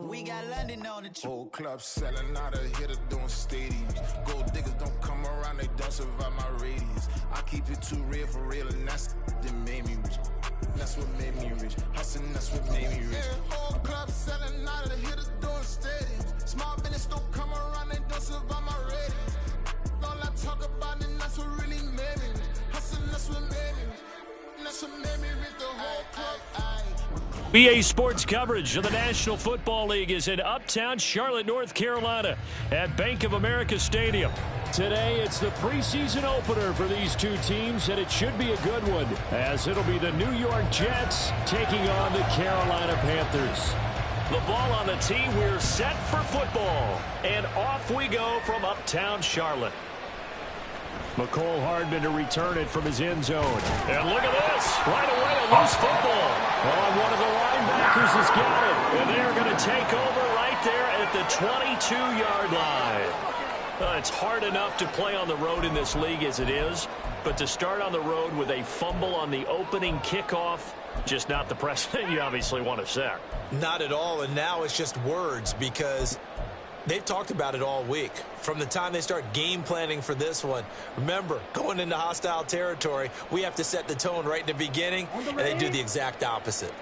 We got London on the whole club selling out of hitter doing stadiums. Gold diggers don't come around, they don't survive my radius. I keep it too real for real, and that's that made me rich. That's what made me rich. Hustling, that's what made me rich. Yeah, whole club selling out of the hitters doing stadiums. Small business don't come around, they don't survive my radius. All I talk about, and that's what really made me rich. Hustling, that's what made me rich. That's what made me rich. The whole club. BA Sports coverage of the National Football League is in Uptown Charlotte, North Carolina at Bank of America Stadium. Today, it's the preseason opener for these two teams, and it should be a good one, as it'll be the New York Jets taking on the Carolina Panthers. The ball on the tee, we're set for football, and off we go from Uptown Charlotte. McCole Hardman to return it from his end zone. And look at this. Right away, a loose football. Oh, one of the linebackers has got it. And they're going to take over right there at the 22-yard line. It's hard enough to play on the road in this league as it is, but to start on the road with a fumble on the opening kickoff, just not the precedent you obviously want to set. Not at all, and now it's just words because they've talked about it all week. From the time they start game planning for this one, remember, going into hostile territory, we have to set the tone right in the beginning, and they do the exact opposite.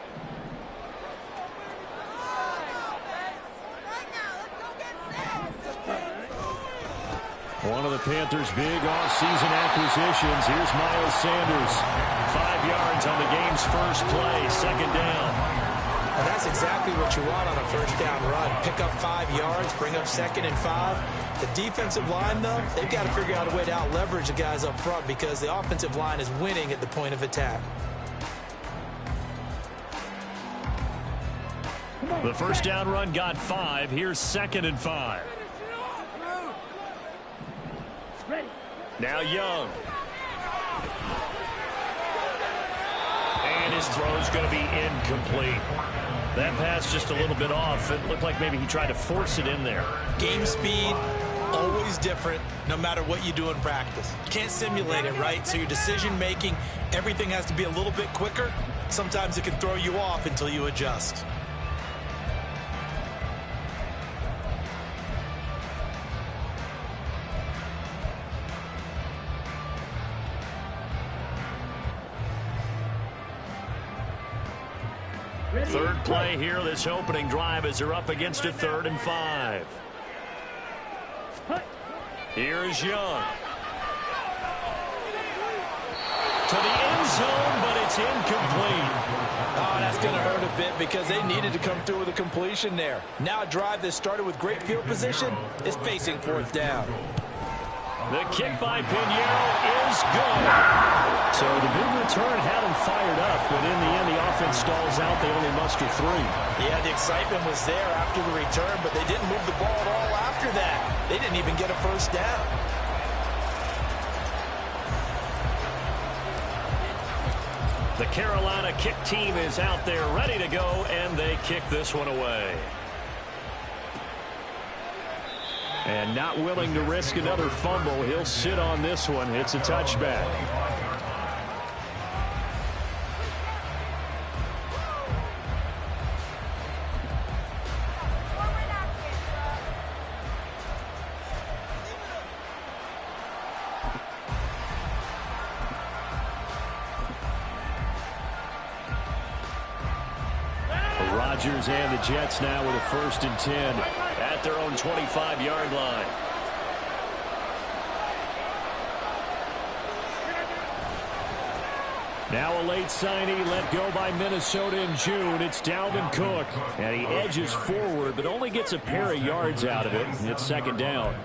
One of the Panthers' big off-season acquisitions. Here's Miles Sanders. 5 yards on the game's first play, second down. And that's exactly what you want on a first down run. Pick up 5 yards, bring up 2nd and 5. The defensive line, though, they've got to figure out a way to out-leverage the guys up front because the offensive line is winning at the point of attack. The first down run got 5. Here's 2nd and 5. Now Young. And his throw's going to be incomplete. That pass just a little bit off. It looked like maybe he tried to force it in there. Game speed, always different, no matter what you do in practice. You can't simulate it, right? So your decision-making, everything has to be a little bit quicker. Sometimes it can throw you off until you adjust. Third play here, this opening drive as they're up against a 3rd and 5. Here's Young. To the end zone, but it's incomplete. Oh, that's going to hurt a bit because they needed to come through with a completion there. Now a drive that started with great field position is facing 4th down. The kick by Pinheiro is good. So the big return had them fired up, but in the end, the offense stalls out. They only muster 3. Yeah, the excitement was there after the return, but they didn't move the ball at all after that. They didn't even get a first down. The Carolina kick team is out there ready to go, and they kick this one away. And not willing to risk another fumble, he'll sit on this one. It's a touchback. Rodgers and the Jets now with a 1st and 10 at their own 25-yard line. Now a late signee let go by Minnesota in June. It's Dalvin Cook. And he edges forward, but only gets a pair of yards out of it. It's 2nd down.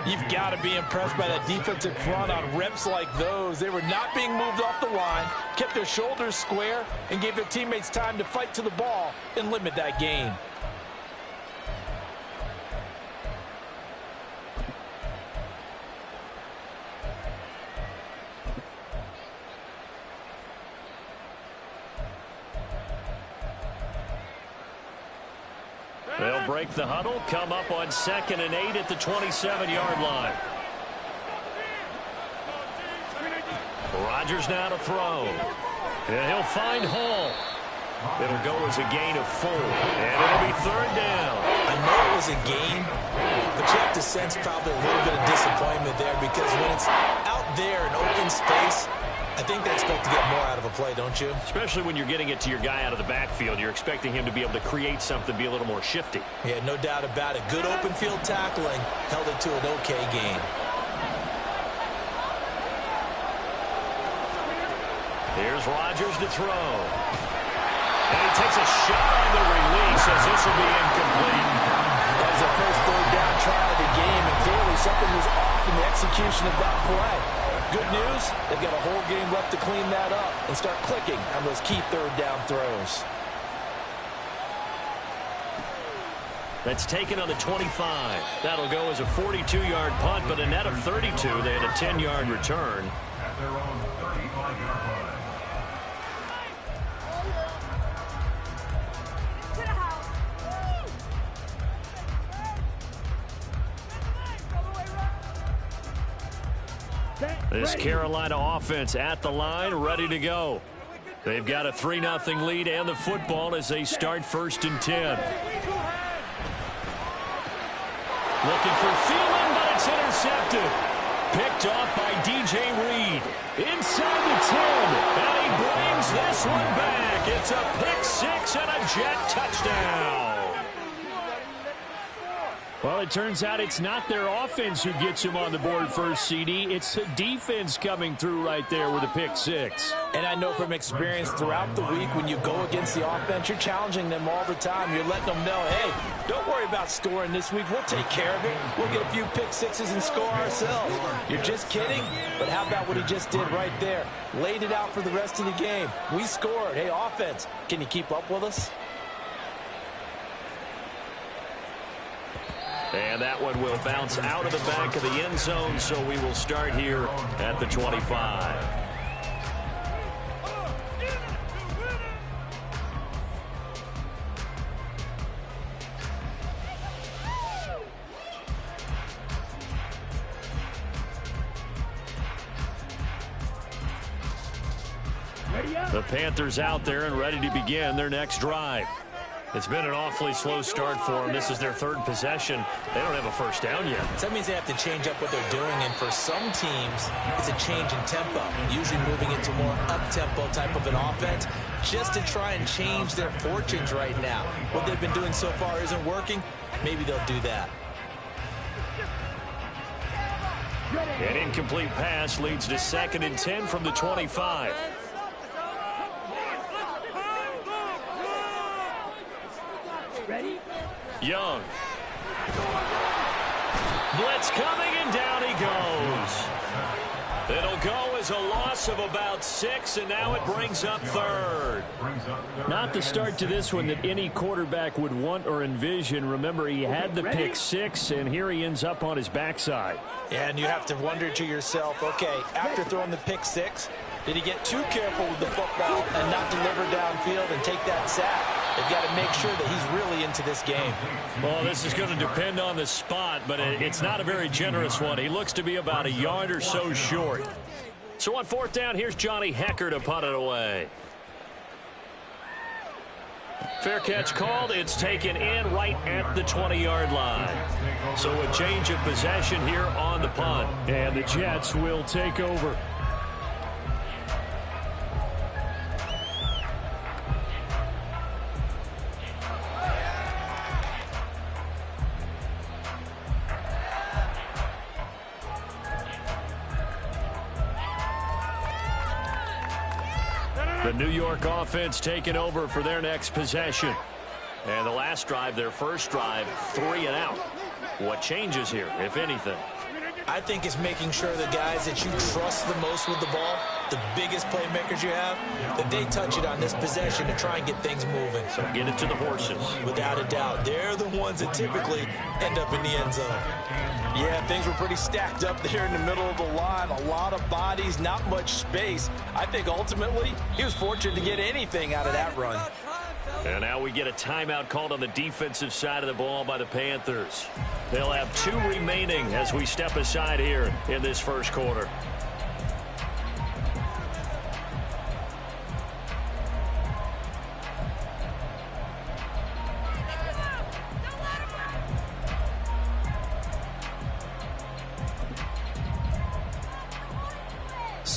You've got to be impressed by that defensive front on reps like those. They were not being moved off the line, kept their shoulders square, and gave their teammates time to fight to the ball and limit that gain. They'll break the huddle, come up on 2nd and 8 at the 27-yard line. Rodgers now to throw. And he'll find Hall. It'll go as a gain of 4. And it'll be 3rd down. I know it was a gain, but you have to sense probably a little bit of disappointment there because when it's out there in open space, I think they expect to get more out of a play, don't you? Especially when you're getting it to your guy out of the backfield. You're expecting him to be able to create something, be a little more shifty. Yeah, no doubt about it. Good open field tackling held it to an okay gain. Here's Rodgers to throw. And he takes a shot on the release as this will be incomplete. That was the first 3rd down try of the game, and clearly something was off in the execution of that play. Good news, they've got a whole game left to clean that up and start clicking on those key 3rd down throws. That's taken on the 25. That'll go as a 42-yard punt, but a net of 32. They had a 10-yard return. At their own 35-yard line. This Carolina offense at the line, ready to go. They've got a 3-0 lead and the football as they start 1st and 10. Looking for Thielen, but it's intercepted. Picked off by DJ Reed. Inside the 10, and he brings this one back. It's a pick 6 and a Jet touchdown. Well, it turns out it's not their offense who gets him on the board first, CD. It's the defense coming through right there with a pick 6. And I know from experience throughout the week when you go against the offense, you're challenging them all the time. You're letting them know, hey, don't worry about scoring this week. We'll take care of it. We'll get a few pick 6s and score ourselves. You're just kidding? But how about what he just did right there? Laid it out for the rest of the game. We scored. Hey, offense, can you keep up with us? And that one will bounce out of the back of the end zone, so we will start here at the 25. The Panthers out there and ready to begin their next drive. It's been an awfully slow start for them. This is their 3rd possession. They don't have a first down yet. So that means they have to change up what they're doing, and for some teams, it's a change in tempo, usually moving into more up-tempo type of an offense, just to try and change their fortunes right now. What they've been doing so far isn't working. Maybe they'll do that. An incomplete pass leads to 2nd and 10 from the 25. Young. Blitz coming, and down he goes. It'll go as a loss of about 6, and now it brings up 3rd. Not the start to this one that any quarterback would want or envision. Remember, he had the pick 6, and here he ends up on his backside. Yeah, and you have to wonder to yourself, okay, after throwing the pick 6, did he get too careful with the football and not deliver downfield and take that sack? They've got to make sure that he's really into this game. Well, this is going to depend on the spot, but it's not a very generous one. He looks to be about a yard or so short. So on 4th down, here's Johnny Hecker to punt it away. Fair catch called. It's taken in right at the 20-yard line. So a change of possession here on the punt. And the Jets will take over. The New York offense taking over for their next possession. And the last drive, their first drive, 3 and out. What changes here, if anything? I think it's making sure the guys that you trust the most with the ball, the biggest playmakers you have, that they touch it on this possession to try and get things moving. So get it to the horses. Without a doubt. They're the ones that typically end up in the end zone. Yeah, things were pretty stacked up there in the middle of the line. A lot of bodies, not much space. I think ultimately he was fortunate to get anything out of that run. And now we get a timeout called on the defensive side of the ball by the Panthers. They'll have 2 remaining as we step aside here in this first quarter.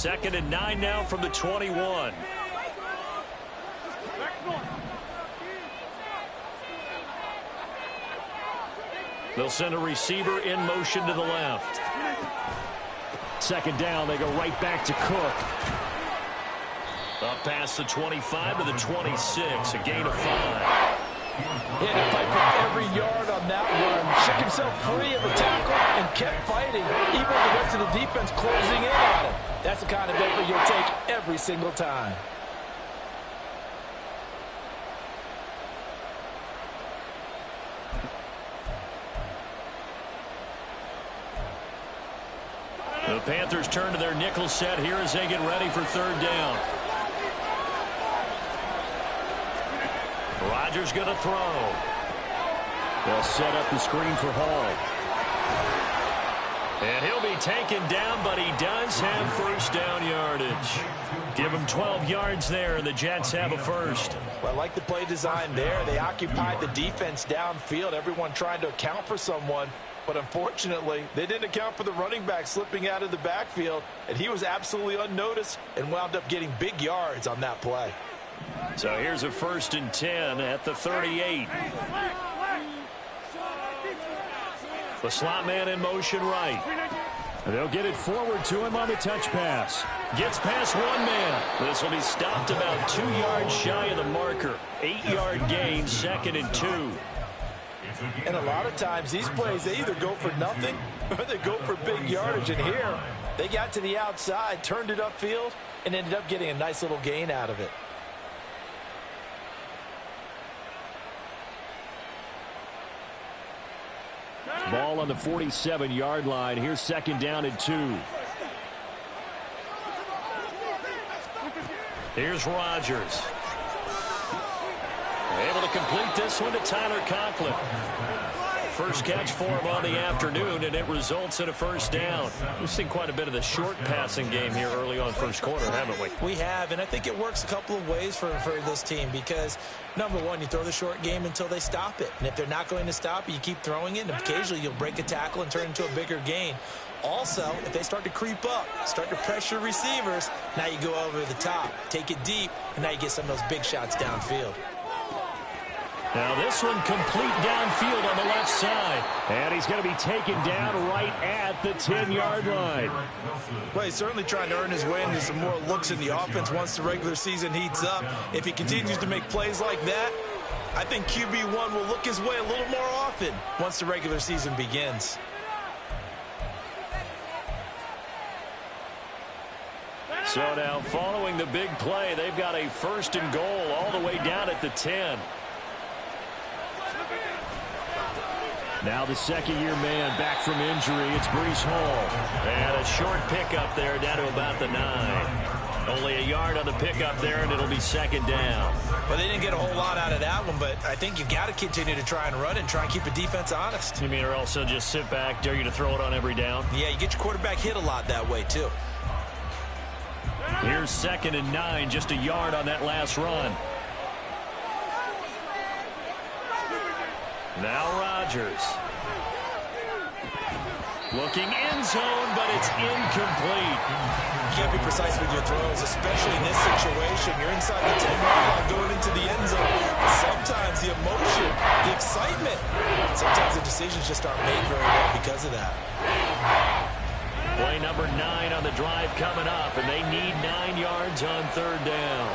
2nd and 9 now from the 21. They'll send a receiver in motion to the left. 2nd down, they go right back to Cook. Up past the 25 to the 26, a gain of 5. He had to fight for every yard on that run. Shook himself free of the tackle and kept fighting, even with the rest of the defense closing in on him. That's the kind of effort you'll take every single time. The Panthers turn to their nickel set here as they get ready for 3rd down. Rodgers going to throw. They'll set up the screen for Hall. And he'll be taken down, but he does have 1st down yardage. Give him 12 yards there, and the Jets have a 1st. Well, I like the play design there. They occupied the defense downfield, everyone trying to account for someone. But unfortunately, they didn't account for the running back slipping out of the backfield, and he was absolutely unnoticed and wound up getting big yards on that play. So here's a 1st and 10 at the 38. The slot man in motion right. They'll get it forward to him on the touch pass. Gets past one man. This will be stopped about 2 yards shy of the marker. 8-yard gain, 2nd and 2. And a lot of times these plays, they either go for nothing or they go for big yardage. And here, they got to the outside, turned it upfield, and ended up getting a nice little gain out of it. Ball on the 47-yard line. Here's 2nd down and 2. Here's Rodgers. Able to complete this one to Tyler Conklin. First catch for him on the afternoon, and it results in a 1st down. We've seen quite a bit of the short passing game here early on 1st quarter, haven't we? We have, and I think it works a couple of ways for this team because, number one, you throw the short game until they stop it. And if they're not going to stop it, you keep throwing it, and occasionally you'll break a tackle and turn it into a bigger gain. Also, if they start to creep up, start to pressure receivers, now you go over the top, take it deep, and now you get some of those big shots downfield. Now this one complete downfield on the left side. And he's going to be taken down right at the 10-yard line. Well, he's certainly trying to earn his way into some more looks in the offense once the regular season heats up. If he continues to make plays like that, I think QB1 will look his way a little more often once the regular season begins. So now following the big play, they've got a 1st and goal all the way down at the 10. Now the 2nd-year man back from injury. It's Breece Hall. And a short pickup there down to about the 9. Only a yard on the pickup there, and it'll be 2nd down. Well, they didn't get a whole lot out of that one, but I think you've got to continue to try and run and try and keep the defense honest. You mean or also just sit back, dare you to throw it on every down? Yeah, you get your quarterback hit a lot that way, too. Here's 2nd and 9, just a yard on that last run. Now Rodgers. Looking end zone, but it's incomplete. You can't be precise with your throws, especially in this situation. You're inside the 10-yard line going into the end zone. Sometimes the emotion, the excitement, sometimes the decisions just aren't made very well because of that. Play number 9 on the drive coming up, and they need 9 yards on 3rd down.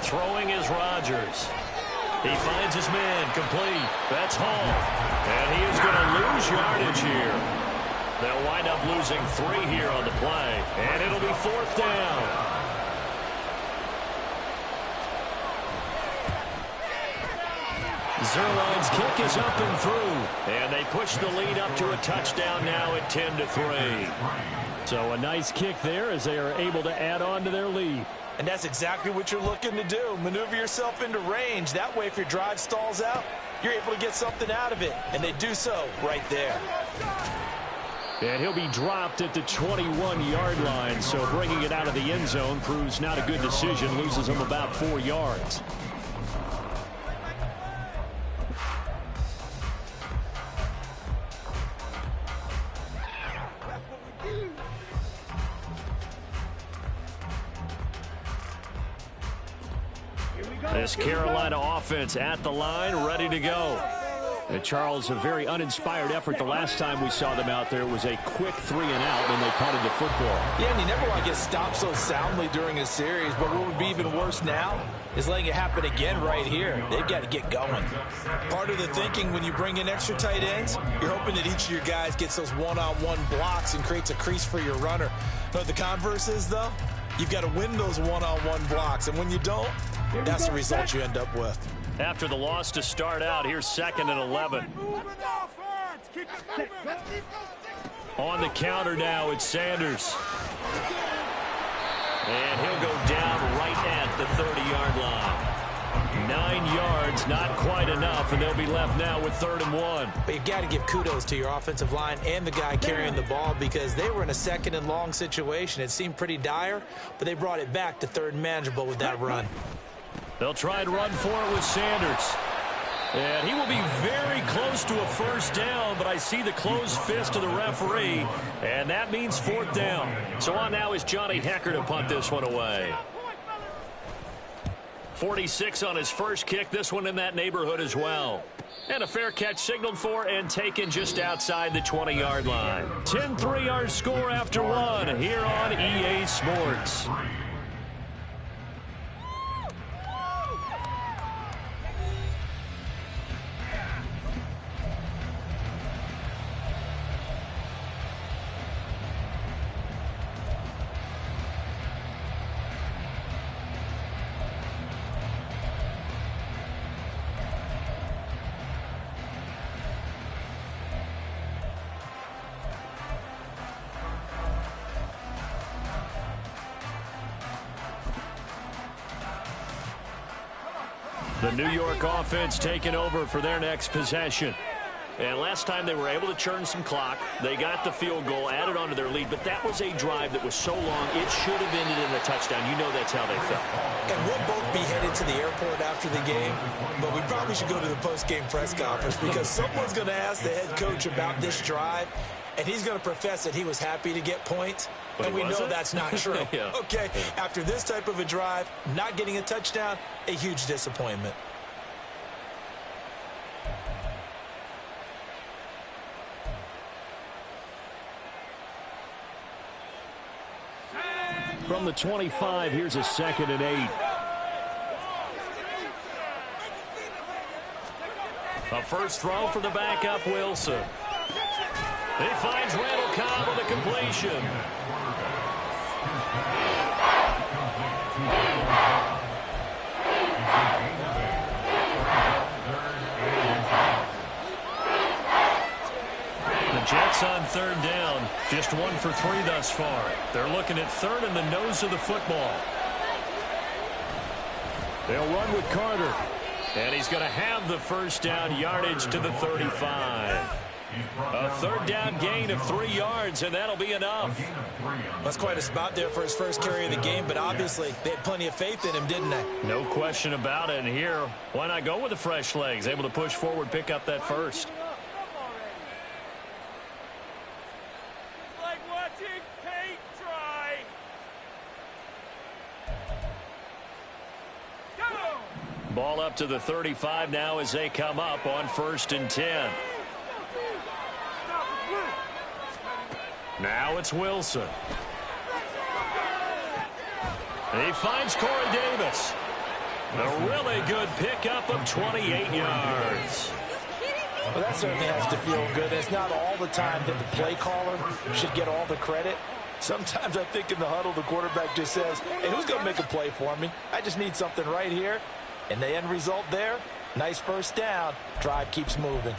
Throwing is Rodgers. He finds his man, complete. That's Hall. And he is going to lose yardage here. They'll wind up losing 3 here on the play. And it'll be 4th down. Zerline's kick is up and through. And they push the lead up to a touchdown now at 10-3. So a nice kick there as they are able to add on to their lead. And that's exactly what you're looking to do. Maneuver yourself into range. That way, if your drive stalls out, you're able to get something out of it. And they do so right there. And he'll be dropped at the 21-yard line. So bringing it out of the end zone proves not a good decision. Loses him about 4 yards. This Carolina offense at the line, ready to go. And Charles, a very uninspired effort. The last time we saw them out there was a quick 3-and-out when they punted the football. Yeah, and you never want to get stopped so soundly during a series, but what would be even worse now is letting it happen again right here. They've got to get going. Part of the thinking when you bring in extra tight ends, you're hoping that each of your guys gets those one-on-one blocks and creates a crease for your runner. But the converse is, though, you've got to win those one-on-one blocks, and when you don't, that's the result you end up with. After the loss to start out, here's 2nd and 11. On the counter now, it's Sanders. And he'll go down right at the 30-yard line. 9 yards, not quite enough, and they'll be left now with 3rd and 1. But you've got to give kudos to your offensive line and the guy carrying the ball because they were in a 2nd and long situation. It seemed pretty dire, but they brought it back to 3rd and manageable with that run. They'll try and run for it with Sanders. And he will be very close to a 1st down, but I see the closed fist of the referee, and that means 4th down. So on now is Johnny Hecker to punt this one away. 46 on his first kick, this one in that neighborhood as well. And a fair catch signaled for and taken just outside the 20-yard line. 10-3 our score after one here on EA Sports. The New York offense taking over for their next possession. And last time they were able to churn some clock. They got the field goal, added on to their lead, but that was a drive that was so long, it should have ended in a touchdown. You know that's how they felt. And we'll both be headed to the airport after the game, but we probably should go to the post-game press conference because someone's going to ask the head coach about this drive, and he's going to profess that he was happy to get points, but we know that's not true. Yeah. Okay, after this type of a drive, not getting a touchdown, a huge disappointment. From the 25, here's a 2nd and 8. A first throw for the backup, Wilson. He finds Randall Cobb with a completion. The Jets on 3rd down, just 1 for 3 thus far. They're looking at 3rd in the nose of the football. They'll run with Carter. And he's going to have the 1st down, yardage to the 35. A 3rd down gain of 3 yards, and that'll be enough. That's quite a spot there for his first carry of the game, but obviously they had plenty of faith in him, didn't they? No question about it. And here, why not go with the fresh legs? Able to push forward, pick up that 1st. Ball up to the 35 now as they come up on 1st and 10. Now it's Wilson. He finds Corey Davis. A really good pickup of 28 yards. Well, that certainly has to feel good. It's not all the time that the play caller should get all the credit. Sometimes I think in the huddle, the quarterback just says, hey, who's going to make a play for me? I just need something right here. And the end result there, nice 1st down. Drive keeps moving.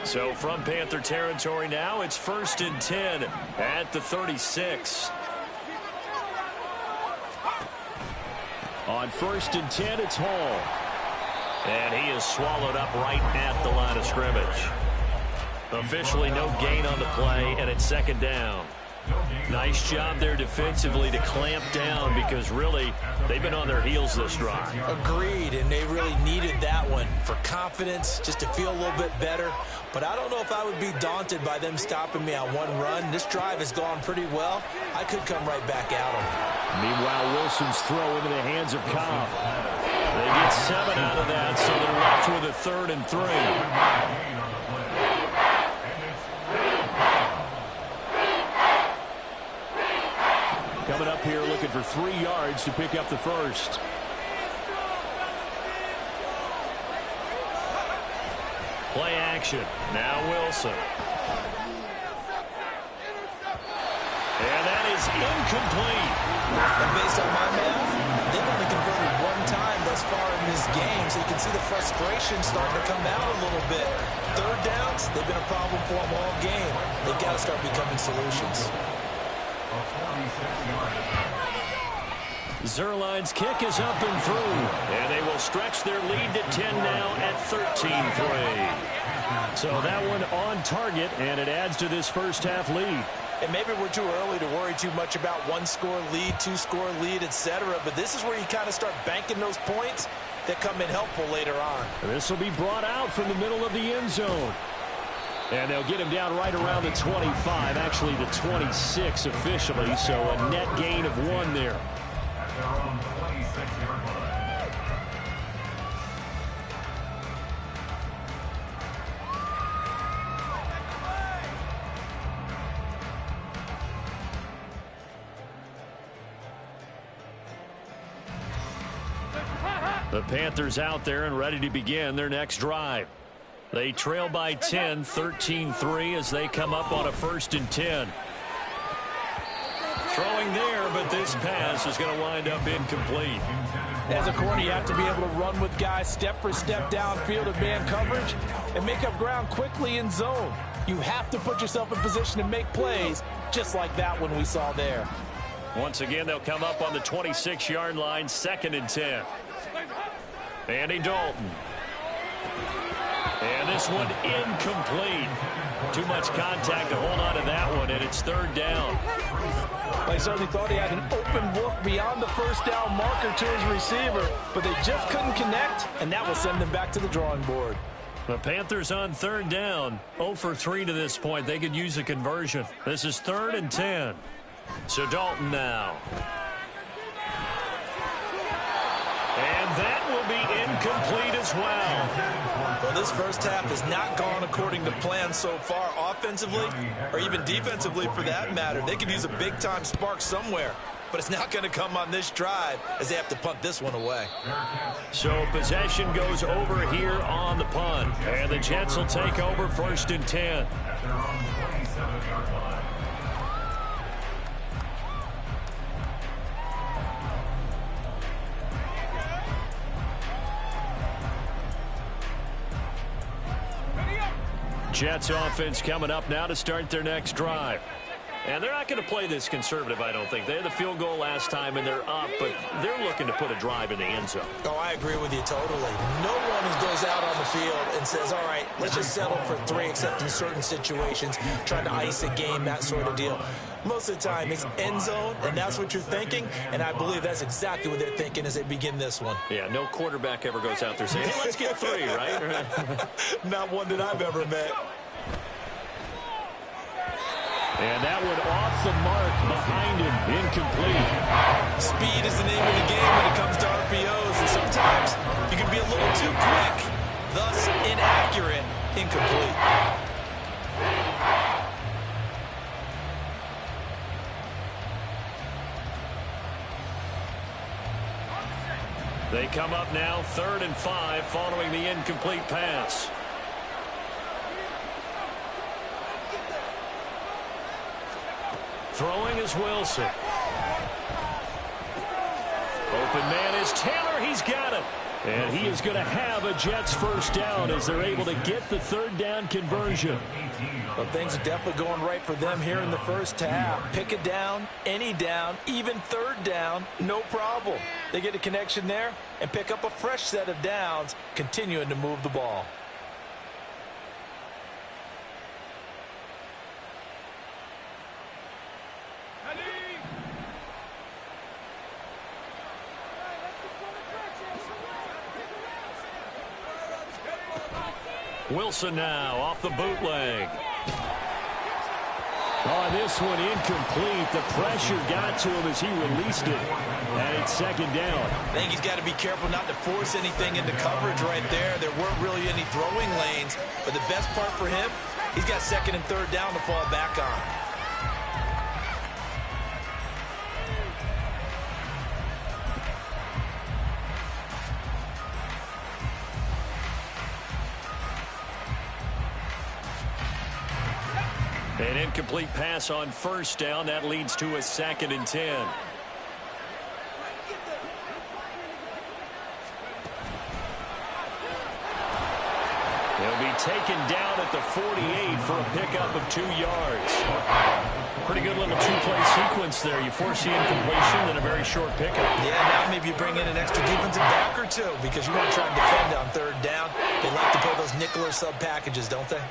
So from Panther territory now, it's 1st and 10 at the 36. On 1st and 10, it's Hall. And he is swallowed up right at the line of scrimmage. Officially no gain on the play, and it's 2nd down. Nice job there defensively to clamp down because really they've been on their heels this drive. Agreed, and they really needed that one for confidence, just to feel a little bit better. But I don't know if I would be daunted by them stopping me on one run. This drive has gone pretty well. I could come right back at them. Meanwhile, Wilson's throw into the hands of Cobb. They get 7 out of that, so they're left with a 3rd and 3. Coming up here looking for 3 yards to pick up the first. Play action. Now Wilson. And that is incomplete. And based on my math, they've only converted 1 time thus far in this game, so you can see the frustration starting to come out a little bit. 3rd downs, they've been a problem for them all game. They've got to start becoming solutions. Zerline's kick is up and through, and they will stretch their lead to 10 now at 13-3. So that one on target, and it adds to this first half lead. And maybe we're too early to worry too much about 1-score lead, 2-score lead, etc. But this is where you kind of start banking those points that come in helpful later on. This will be brought out from the middle of the end zone. And they'll get him down right around the 25, actually the 26 officially, so a net gain of 1 there. The Panthers out there and ready to begin their next drive. They trail by 10, 13-3 as they come up on a 1st and 10. Throwing there, but this pass is going to wind up incomplete. As a corner, you have to be able to run with guys step for step downfield of man coverage and make up ground quickly in zone. You have to put yourself in position to make plays, just like that one we saw there. Once again, they'll come up on the 26-yard line, 2nd and 10. Andy Dalton. And this one incomplete. Too much contact to hold on to that one, and it's 3rd down. They certainly thought he had an open look beyond the 1st down marker to his receiver, but they just couldn't connect, and that will send them back to the drawing board. The Panthers on 3rd down, 0 for 3 to this point. They could use a conversion. This is 3rd and 10. So Dalton now. And that will be incomplete as well. Well, this first half has not gone according to plan so far offensively or even defensively for that matter. They could use a big-time spark somewhere, but it's not going to come on this drive as they have to punt this one away. So possession goes over here on the punt, and the Jets will take over 1st and 10. Jets offense coming up now to start their next drive. And they're not going to play this conservative, I don't think. They had the field goal last time, and they're up, but they're looking to put a drive in the end zone. Oh, I agree with you totally. No one who goes out on the field and says, all right, let's just settle for 3, except in certain situations, trying to ice a game, that sort of deal. Most of the time, it's end zone, and that's what you're thinking, and I believe that's exactly what they're thinking as they begin this one. Yeah, no quarterback ever goes out there saying, hey, let's get 3, right? Not one that I've ever met. And that one off the mark behind him, incomplete. Speed is the name of the game when it comes to RPOs, and sometimes you can be a little too quick, thus inaccurate, incomplete. They come up now 3rd and 5 following the incomplete pass. Throwing is Wilson. Open man is Taylor. He's got it. And he is going to have a Jets 1st down as they're able to get the 3rd down conversion. Well, things are definitely going right for them here in the first half. Pick a down, any down, even 3rd down, no problem. They get a connection there and pick up a fresh set of downs, continuing to move the ball. Wilson now off the bootleg. On this one, incomplete. The pressure got to him as he released it. And it's second down. I think he's got to be careful not to force anything into coverage right there. There weren't really any throwing lanes. But the best part for him, he's got second and third down to fall back on. An incomplete pass on first down. That leads to a 2nd and 10. He'll be taken down at the 48 for a pickup of 2 yards. Pretty good little two-play sequence there. You force the incompletion, then a very short pickup. Yeah, now maybe you bring in an extra defensive back or two because you want to try and defend on third down. They like to play those nickel or sub packages, don't they?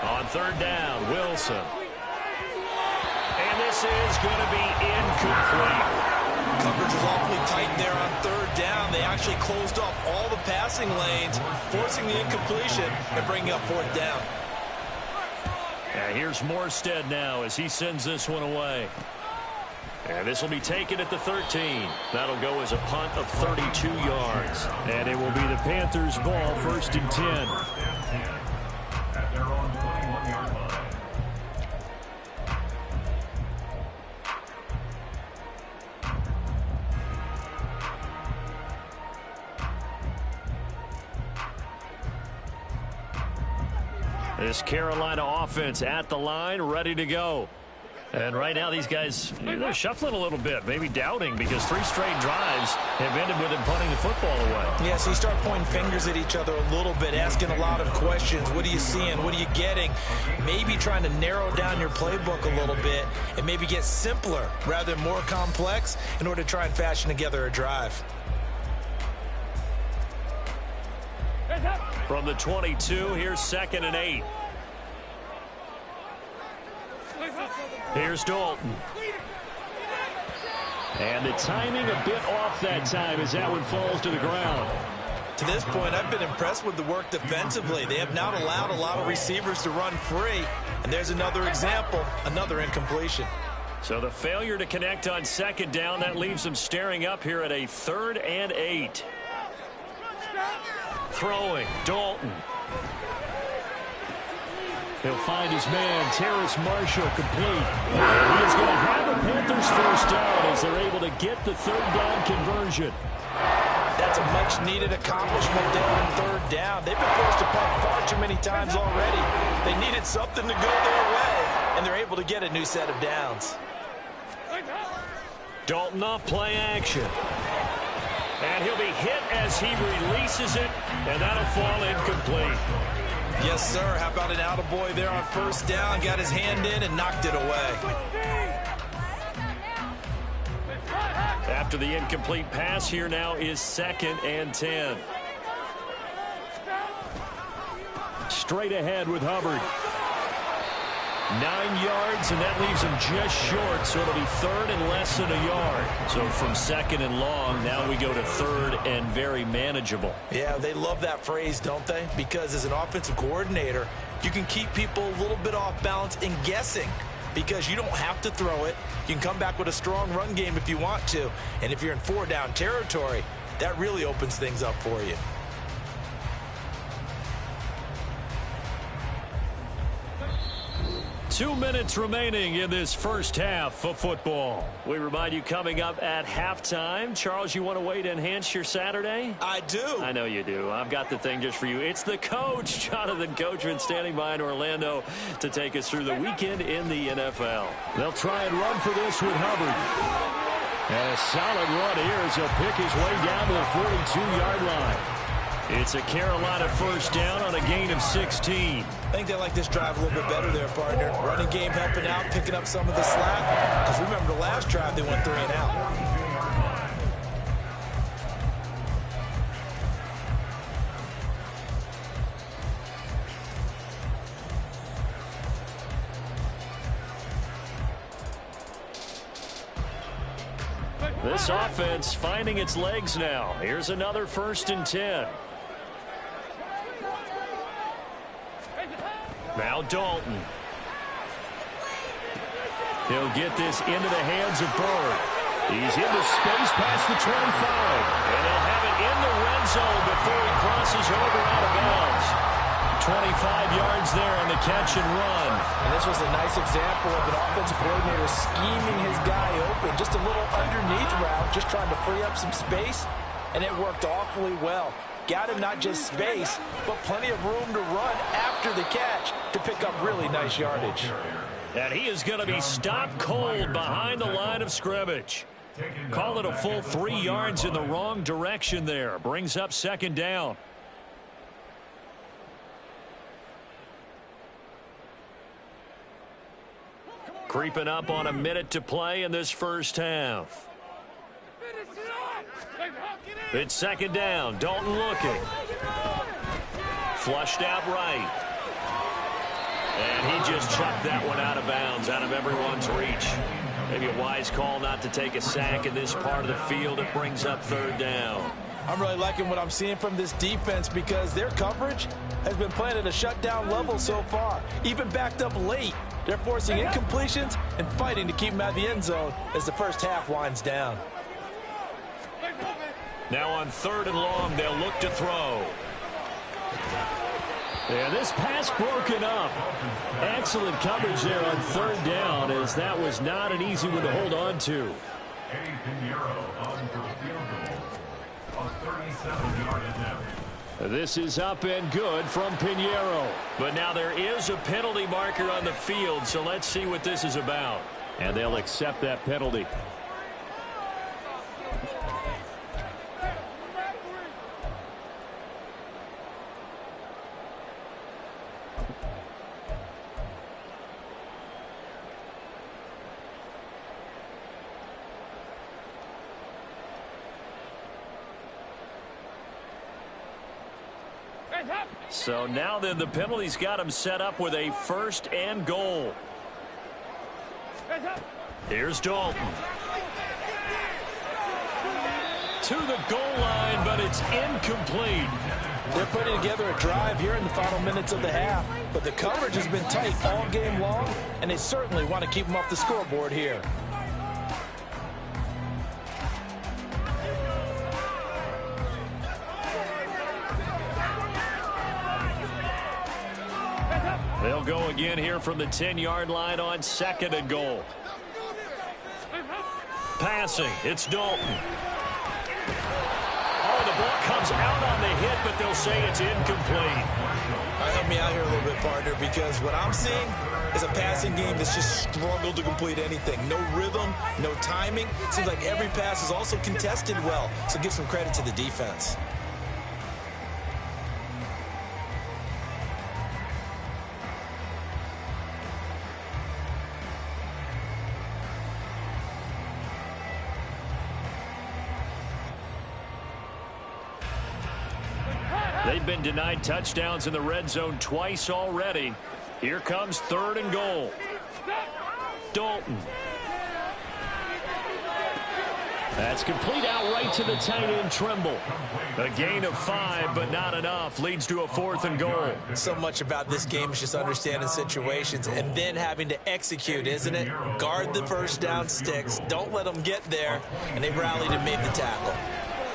On third down, Wilson. And this is going to be incomplete. Coverage was awfully tight there on third down. They actually closed off all the passing lanes, forcing the incompletion and bringing up fourth down. And here's Morstead now as he sends this one away. And this will be taken at the 13. That'll go as a punt of 32 yards. And it will be the Panthers' ball, 1st and 10. At their own 21-yard line. This Carolina offense at the line, ready to go. And right now these guys, they're shuffling a little bit, maybe doubting because 3 straight drives have ended with them punting the football away. Yeah, so you start pointing fingers at each other a little bit, asking a lot of questions. What are you seeing? What are you getting? Maybe trying to narrow down your playbook a little bit and maybe get simpler rather than more complex in order to try and fashion together a drive. From the 22, here's 2nd and 8. Here's Dalton. And the timing a bit off that time as that one falls to the ground. To this point, I've been impressed with the work defensively. They have not allowed a lot of receivers to run free. And there's another example, another incompletion. So the failure to connect on 2nd down, that leaves them staring up here at a 3rd and 8. Throwing, Dalton. He'll find his man, Terrace Marshall, complete. And he is going to have a Panthers first down as they're able to get the 3rd down conversion. That's a much-needed accomplishment there on 3rd down. They've been forced to punt far too many times already. They needed something to go their way, and they're able to get a new set of downs. Dalton off play action. And he'll be hit as he releases it, and that'll fall incomplete. Yes, sir. How about an attaboy there on 1st down? Got his hand in and knocked it away. After the incomplete pass, here now is 2nd and 10. Straight ahead with Hubbard. 9 yards, and that leaves him just short, so it'll be 3rd and less than a yard. So from 2nd and long, now we go to 3rd and very manageable. Yeah, they love that phrase, don't they? Because as an offensive coordinator, you can keep people a little bit off balance and guessing because you don't have to throw it. You can come back with a strong run game if you want to. And if you're in 4-down territory, that really opens things up for you. Two minutes remaining in this first half of football. We remind you coming up at halftime. Charles, you want a way to enhance your Saturday? I do. I know you do. I've got the thing just for you. It's the coach, Jonathan Coachman, standing by in Orlando to take us through the weekend in the NFL. They'll try and run for this with Hubbard. And a solid run here as he'll pick his way down to the 42-yard line. It's a Carolina first down on a gain of 16. I think they like this drive a little bit better there, partner. Running game helping out, picking up some of the slack. Because remember the last drive, they went 3 and out. This offense finding its legs now. Here's another 1st and 10. Now Dalton. He'll get this into the hands of Bird. He's into space past the 25. And he'll have it in the red zone before he crosses over out of bounds. 25 yards there on the catch and run. And this was a nice example of an offensive coordinator scheming his guy open. Just a little underneath route, just trying to free up some space. And it worked awfully well. Got him not just space, but plenty of room to run after the catch to pick up really nice yardage. And he is going to be stopped cold behind the line of scrimmage. Call it a full 3 yards in the wrong direction there. Brings up 2nd down. Creeping up on a minute to play in this first half. It's 2nd down. Dalton looking. Flushed out right. And he just chucked that one out of bounds, out of everyone's reach. Maybe a wise call not to take a sack in this part of the field. It brings up 3rd down. I'm really liking what I'm seeing from this defense because their coverage has been playing at a shutdown level so far. Even backed up late, they're forcing incompletions and fighting to keep them out of the end zone as the first half winds down. Now on 3rd and long, they'll look to throw. And this pass broken up. Excellent coverage there on 3rd down, as that was not an easy one to hold on to. This is up and good from Pinheiro. But now there is a penalty marker on the field, so let's see what this is about. And they'll accept that penalty. So now then the penalty's got him set up with a 1st and goal. Here's Dalton. To the goal line, but it's incomplete. They're putting together a drive here in the final minutes of the half, but the coverage has been tight all game long, and they certainly want to keep them off the scoreboard here. They'll go again here from the 10-yard line on 2nd and goal. Passing, it's Dalton. Oh, the ball comes out on the hit, but they'll say it's incomplete. Help me out here a little bit, partner, because what I'm seeing is a passing game that's just struggled to complete anything. No rhythm, no timing. Seems like every pass is also contested well, so give some credit to the defense. They've been denied touchdowns in the red zone twice already. Here comes 3rd and goal. Dalton. That's complete outright to the tight end, Trimble. A gain of 5, but not enough. Leads to a 4th and goal. So much about this game is just understanding situations and then having to execute, isn't it? Guard the first down sticks. Don't let them get there. And they rallied and made the tackle.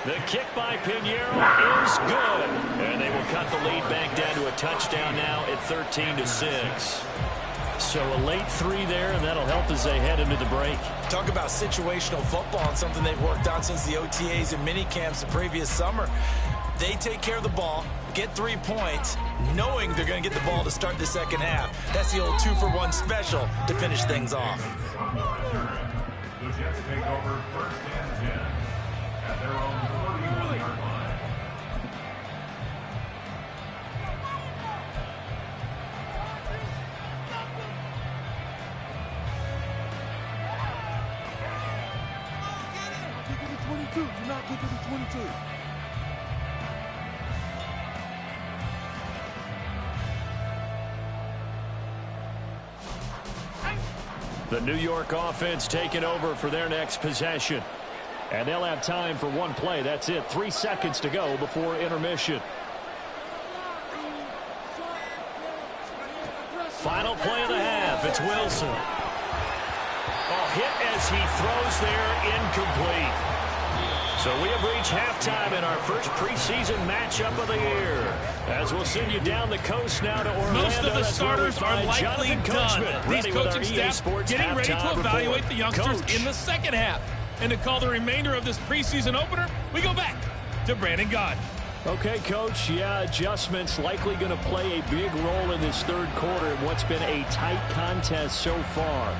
The kick by Pinheiro is good. And they will cut the lead back down to a touchdown now at 13-6. So a late 3 there, and that'll help as they head into the break. Talk about situational football and something they've worked on since the OTAs and mini camps the previous summer. They take care of the ball, get 3 points, knowing they're going to get the ball to start the second half. That's the old 2-for-1 special to finish things off. The Jets take over 1st and 10 at their own 41-yard line. Do not get to the 22. The New York offense taking over for their next possession. And they'll have time for one play. That's it. 3 seconds to go before intermission. Final play of the half. It's Wilson. Oh, hit as he throws there, incomplete. So we have reached halftime in our first preseason matchup of the year. As we'll send you down the coast now to Orlando. Most of the starters are likely done. These coaching staff getting ready to evaluate the youngsters in the second half. And to call the remainder of this preseason opener, we go back to Brandon Gaudin. Okay, Coach. Yeah, adjustments likely going to play a big role in this third quarter in what's been a tight contest so far.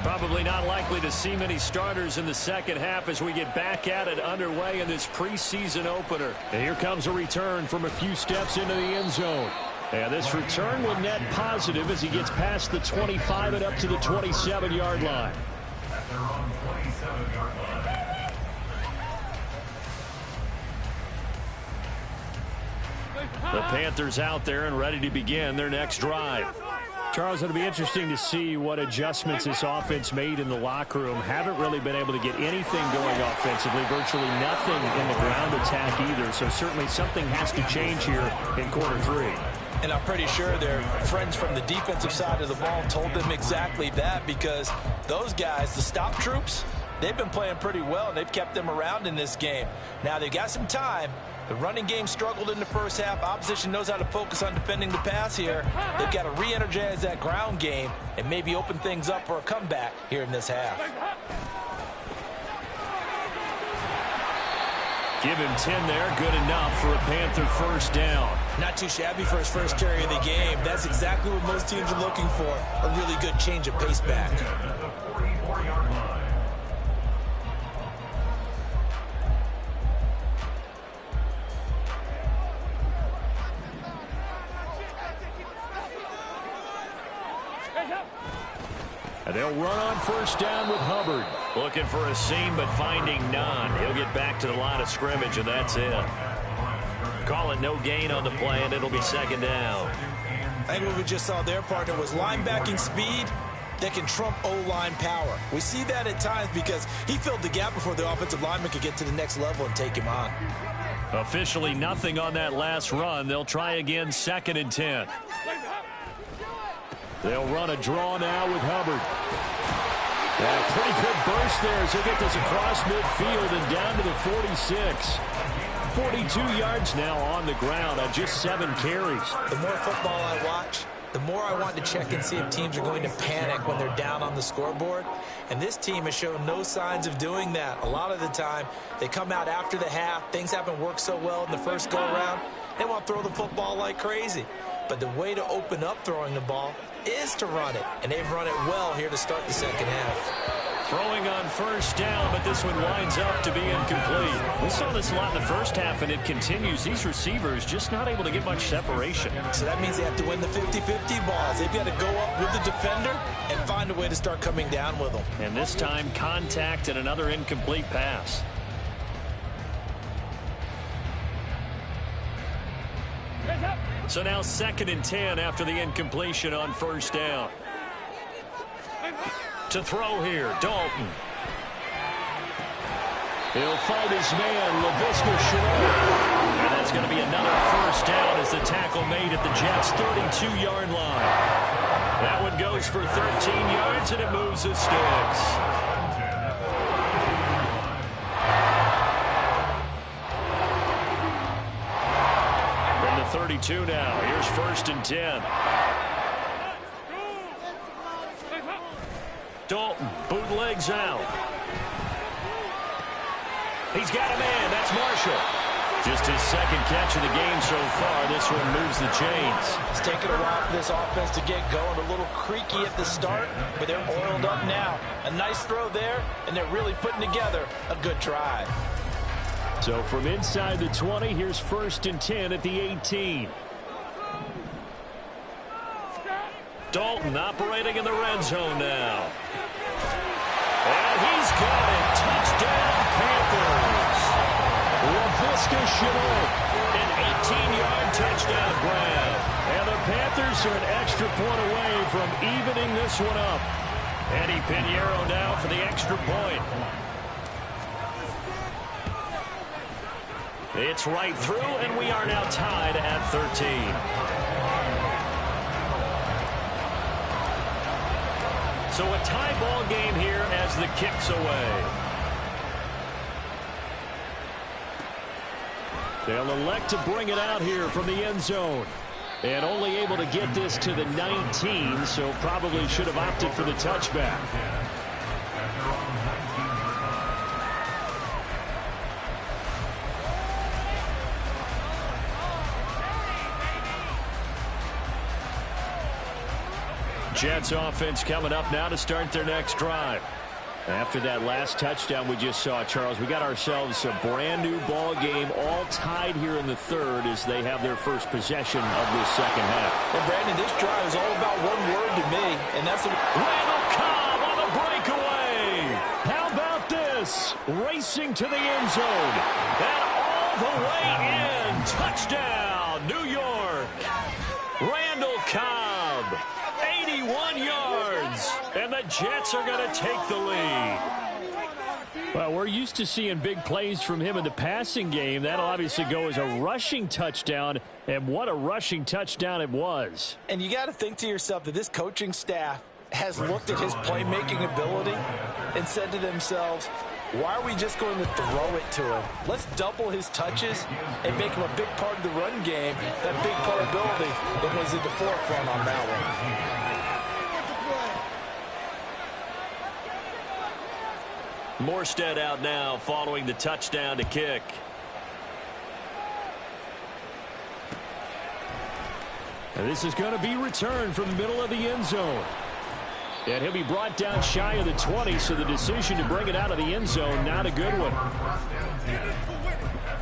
Probably not likely to see many starters in the second half as we get back at it underway in this preseason opener. And here comes a return from a few steps into the end zone. And this return will net positive as he gets past the 25 and up to the 27-yard line. At their own 27-yard line. The Panthers out there and ready to begin their next drive. Charles, it'll be interesting to see what adjustments this offense made in the locker room. Haven't really been able to get anything going offensively, virtually nothing in the ground attack either. So certainly something has to change here in quarter three. And I'm pretty sure their friends from the defensive side of the ball told them exactly that, because those guys, the stop troops, they've been playing pretty well, and they've kept them around in this game. Now they've got some time. The running game struggled in the first half. Opposition knows how to focus on defending the pass here. They've got to re-energize that ground game and maybe open things up for a comeback here in this half. Give him 10 there. Good enough for a Panther first down. Not too shabby for his first carry of the game. That's exactly what most teams are looking for. A really good change of pace back. At the 44-yard line. And they'll run on first down with Hubbard. Looking for a seam, but finding none. He'll get back to the line of scrimmage, and that's it. Call it no gain on the play, and it'll be second down. I think what we just saw there, partner, was linebacking speed that can trump O-line power. We see that at times because he filled the gap before the offensive lineman could get to the next level and take him on. Officially nothing on that last run. They'll try again, 2nd and 10. They'll run a draw now with Hubbard. Yeah, pretty good burst there as he'll get this across midfield and down to the 46. 42 yards now on the ground on just 7 carries. The more football I watch, the more I want to check and see if teams are going to panic when they're down on the scoreboard. And this team has shown no signs of doing that. A lot of the time, they come out after the half. Things haven't worked so well in the first go-around. They want to throw the football like crazy. But the way to open up throwing the ball is to run it. And they've run it well here to start the second half. Throwing on first down, but this one winds up to be incomplete. We saw this a lot in the first half, and it continues. These receivers just not able to get much separation. So that means they have to win the 50-50 balls. They've got to go up with the defender and find a way to start coming down with them. And this time, contact and another incomplete pass. So now 2nd and 10 after the incompletion on first down. To throw here, Dalton. He'll fight his man, LaVisca. And that's going to be another first down as the tackle made at the Jets' 32-yard line. That one goes for 13 yards, and it moves the sticks. From the 32 now, here's 1st and 10. Dalton bootlegs out. He's got a man. That's Marshall. Just his 2nd catch of the game so far. This one moves the chains. It's taken a while for this offense to get going. A little creaky at the start, but they're oiled up now. A nice throw there, and they're really putting together a good drive. So from inside the 20, here's 1st and 10 at the 18. Dalton operating in the red zone now. And he's got it. Touchdown, Panthers. LaVisca, an 18-yard touchdown grab. And the Panthers are an extra point away from evening this one up. Eddie Pinheiro now for the extra point. It's right through, and we are now tied at 13. So a tie ball game here as the kick's away. They'll elect to bring it out here from the end zone. And only able to get this to the 19, so probably should have opted for the touchback. Jets offense coming up now to start their next drive. After that last touchdown we just saw, Charles, we got ourselves a brand new ball game, all tied here in the third as they have their first possession of this second half. And Brandon, this drive is all about one word to me, and that's Randall Cobb on a breakaway. How about this? Racing to the end zone. And all the way in. Touchdown, New York. Randall Cobb. 81 yards, and the Jets are going to take the lead. Well, we're used to seeing big plays from him in the passing game. That'll obviously go as a rushing touchdown, and what a rushing touchdown it was. And you got to think to yourself that this coaching staff has looked at his playmaking ability and said to themselves, why are we just going to throw it to him? Let's double his touches and make him a big part of the run game. That big playability that was at the forefront on that one. Morstead out now following the touchdown to kick. And this is going to be returned from the middle of the end zone. And he'll be brought down shy of the 20, so the decision to bring it out of the end zone, not a good one. At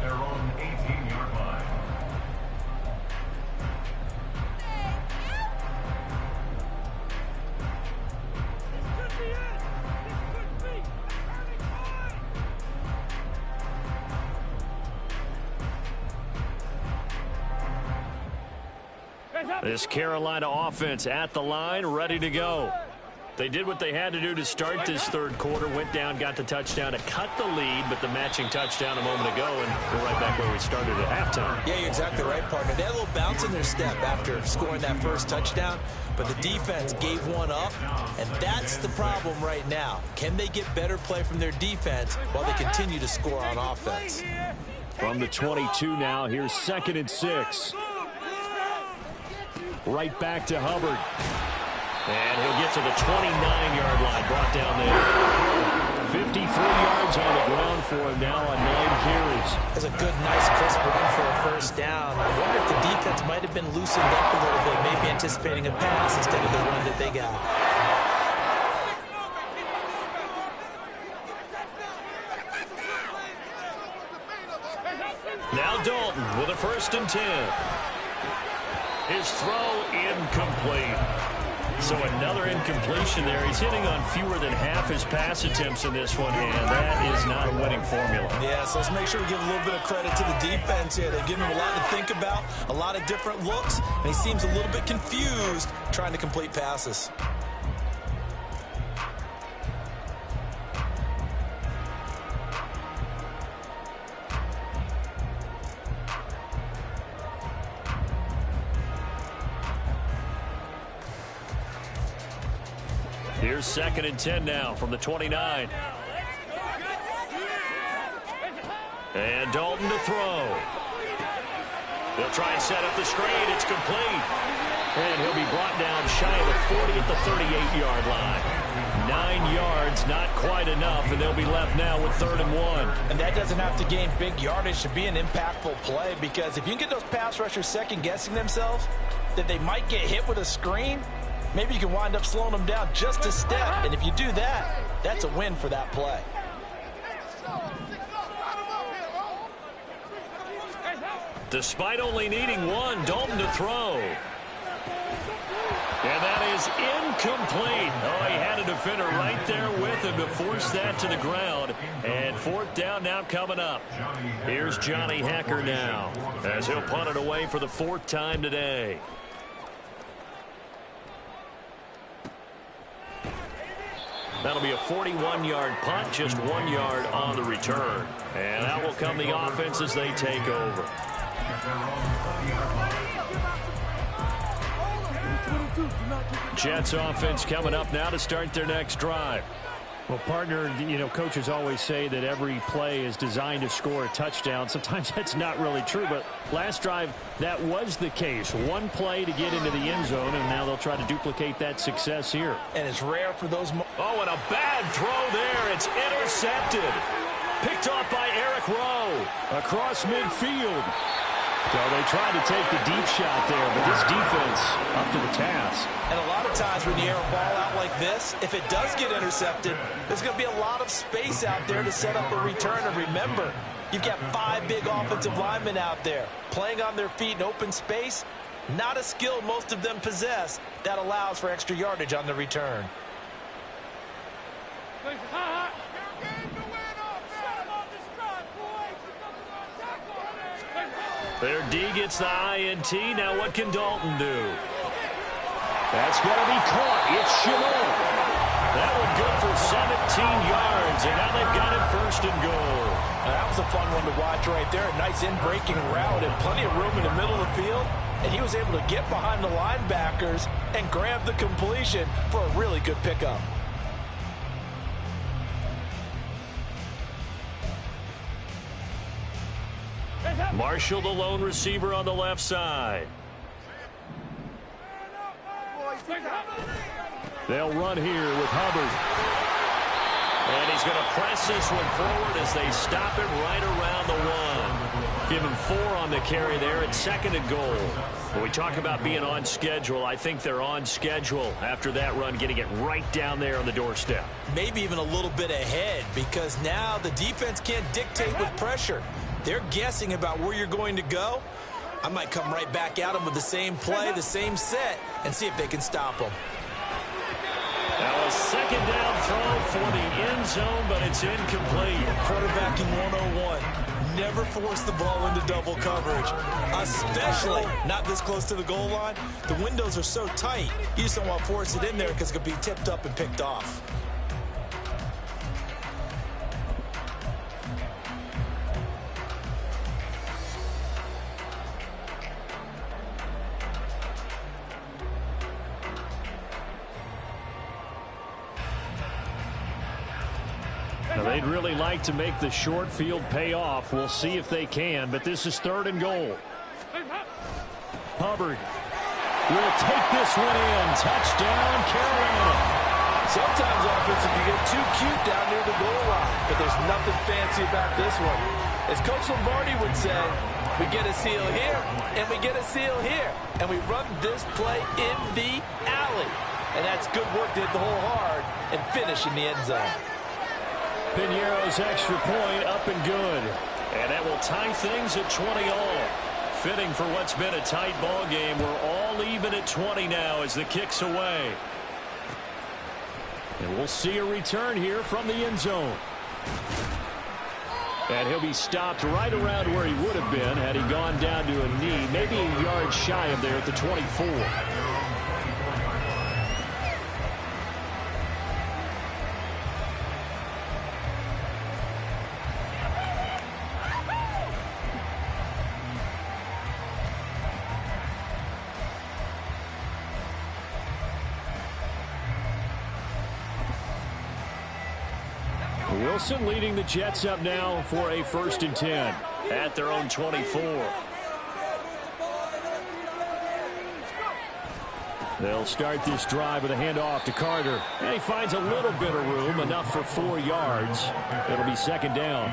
their own 18-yard line. This Carolina offense at the line, ready to go. They did what they had to do to start this third quarter, went down, got the touchdown to cut the lead, but the matching touchdown a moment ago, and we're right back where we started at halftime. Yeah, you're exactly right, partner. They had a little bounce in their step after scoring that first touchdown, but the defense gave one up, and that's the problem right now. Can they get better play from their defense while they continue to score on offense? From the 22 now, here's 2nd and 6. Right back to Hubbard. And he'll get to the 29-yard line, brought down there. 53 yards on the ground for him now on 9 carries. That's a good, nice, crisp run for a first down. I wonder if the defense might have been loosened up a little bit, maybe anticipating a pass instead of the run that they got. Now Dalton with a 1st and 10. His throw incomplete. So another incompletion there. He's hitting on fewer than half his pass attempts in this one, and that is not a winning formula. Yeah, so let's make sure we give a little bit of credit to the defense here. They've given him a lot to think about, a lot of different looks, and he seems a little bit confused trying to complete passes. Here's 2nd and 10 now from the 29. And Dalton to throw. They'll try and set up the screen. It's complete. And he'll be brought down shy of the 40 at the 38-yard line. 9 yards, not quite enough, and they'll be left now with 3rd and 1. And that doesn't have to gain big yardage to be an impactful play, because if you can get those pass rushers second-guessing themselves that they might get hit with a screen, maybe you can wind up slowing them down just a step. And if you do that, that's a win for that play. Despite only needing one, Dalton to throw. And that is incomplete. Oh, he had a defender right there with him to force that to the ground. And 4th down now coming up. Here's Johnny Hacker now as he'll punt it away for the 4th time today. That'll be a 41-yard punt, just 1 yard on the return. And out will come the offense as they take over. Jets offense coming up now to start their next drive. Well, partner, coaches always say that every play is designed to score a touchdown. Sometimes that's not really true, but last drive, that was the case. One play to get into the end zone, and now they'll try to duplicate that success here. And it's rare for those... Oh, and a bad throw there. It's intercepted. Picked off by Eric Rowe. Across midfield. So they tried to take the deep shot there, but this defense up to the task. And a lot of times when you air a ball out like this, if it does get intercepted, there's going to be a lot of space out there to set up a return. And remember, you've got 5 big offensive linemen out there playing on their feet in open space. Not a skill most of them possess. That allows for extra yardage on the return. Their D gets the INT. Now what can Dalton do? That's going to be caught. It's Chenot. That one good for 17 yards, and now they've got it first and goal. Now, that was a fun one to watch right there. A nice in-breaking route and plenty of room in the middle of the field. And he was able to get behind the linebackers and grab the completion for a really good pickup. Marshall, the lone receiver on the left side. They'll run here with Hubbard. And he's going to press this one forward as they stop him right around the 1. Give him 4 on the carry there at 2nd and goal. When we talk about being on schedule, I think they're on schedule after that run, getting it right down there on the doorstep. Maybe even a little bit ahead, because now the defense can't dictate with pressure. They're guessing about where you're going to go. I might come right back at them with the same play, the same set, and see if they can stop them. Now a 2nd down throw for the end zone, but it's incomplete. Quarterbacking 101. Never force the ball into double coverage, especially not this close to the goal line. The windows are so tight, you just don't want to force it in there because it could be tipped up and picked off. Now, they'd really like to make the short field pay off. We'll see if they can, but this is 3rd and goal. Hubbard will take this one in. Touchdown, Carolina. Sometimes offensive can get too cute down near the goal line, but there's nothing fancy about this one. As Coach Lombardi would say, we get a seal here, and we get a seal here, and we run this play in the alley. And that's good work to hit the hole hard and finish in the end zone. Piñeiro's extra point up and good. And that will tie things at 20 all. Fitting for what's been a tight ball game. We're all even at 20 now as the kick's away. And we'll see a return here from the end zone. And he'll be stopped right around where he would have been had he gone down to a knee, maybe a yard shy of there at the 24. Wilson leading the Jets up now for a 1st and 10 at their own 24. They'll start this drive with a handoff to Carter. And he finds a little bit of room, enough for 4 yards. It'll be 2nd down.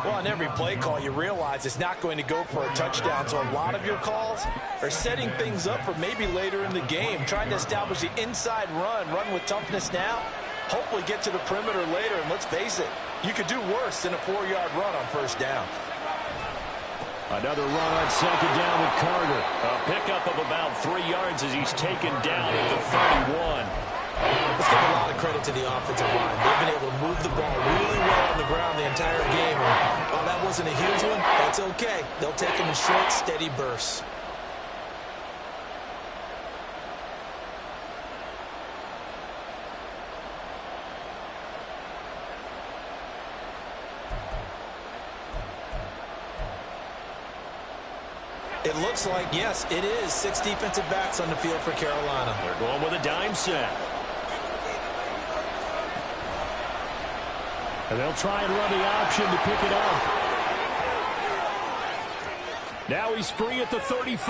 Well, on every play call, you realize it's not going to go for a touchdown. So a lot of your calls are setting things up for maybe later in the game, trying to establish the inside run with toughness now. Hopefully get to the perimeter later, and let's face it, you could do worse than a 4-yard run on 1st down. Another run on 2nd down with Carter. A pickup of about 3 yards as he's taken down at the 31. Let's give a lot of credit to the offensive line. They've been able to move the ball really well on the ground the entire game. And while that wasn't a huge one, that's okay. They'll take them in short, steady bursts. It looks like, yes, it is 6 defensive backs on the field for Carolina. They're going with a dime set. And they'll try and run the option to pick it up. Now he's free at the 35.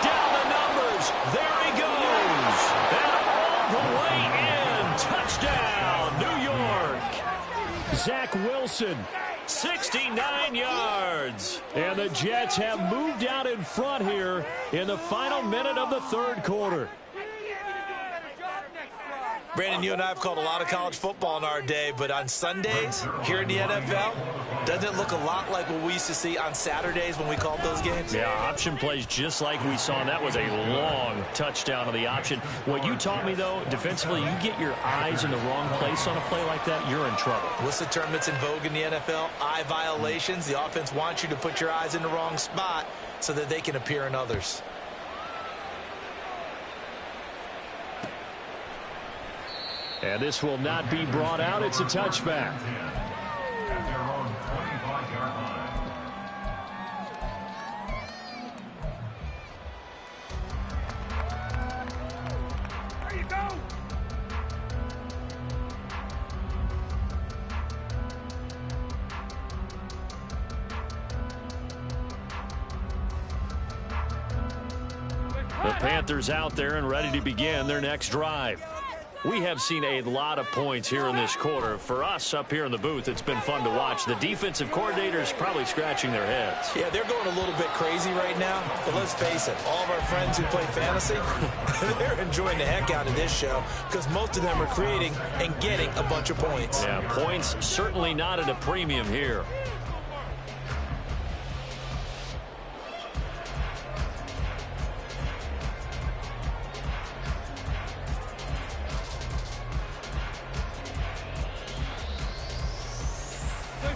Down the numbers. There he goes. And all the way in. Touchdown, New York. Zach Wilson, 69 yards. And the Jets have moved out in front here in the final minute of the third quarter. Brandon, you and I have called a lot of college football in our day, but on Sundays here in the NFL, doesn't it look a lot like what we used to see on Saturdays when we called those games? Yeah, option plays just like we saw, and that was a long touchdown on the option. What you taught me, though, defensively, you get your eyes in the wrong place on a play like that, you're in trouble. What's the term that's in vogue in the NFL? Eye violations. The offense wants you to put your eyes in the wrong spot so that they can appear in others. And this will not be brought out. It's a touchback. At their own 25-yard line. There you go. The Panthers out there and ready to begin their next drive. We have seen a lot of points here in this quarter. For us up here in the booth, it's been fun to watch. The defensive coordinators probably scratching their heads. Yeah, they're going a little bit crazy right now. But let's face it, all of our friends who play fantasy, they're enjoying the heck out of this show because most of them are creating and getting a bunch of points. Yeah, points certainly not at a premium here.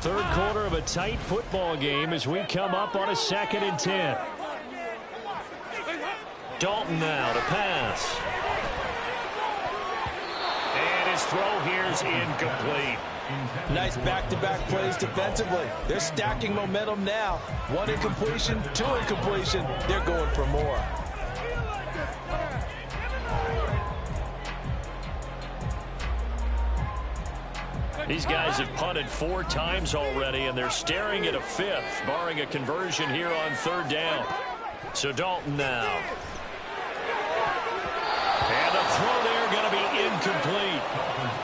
Third quarter of a tight football game as we come up on a 2nd and 10. Dalton now to pass. And his throw here's incomplete. Nice back-to-back plays defensively. They're stacking momentum now. 1 incompletion, 2 incompletion. They're going for more. These guys have punted 4 times already, and they're staring at a 5th, barring a conversion here on 3rd down. So Dalton now. And the throw there going to be incomplete.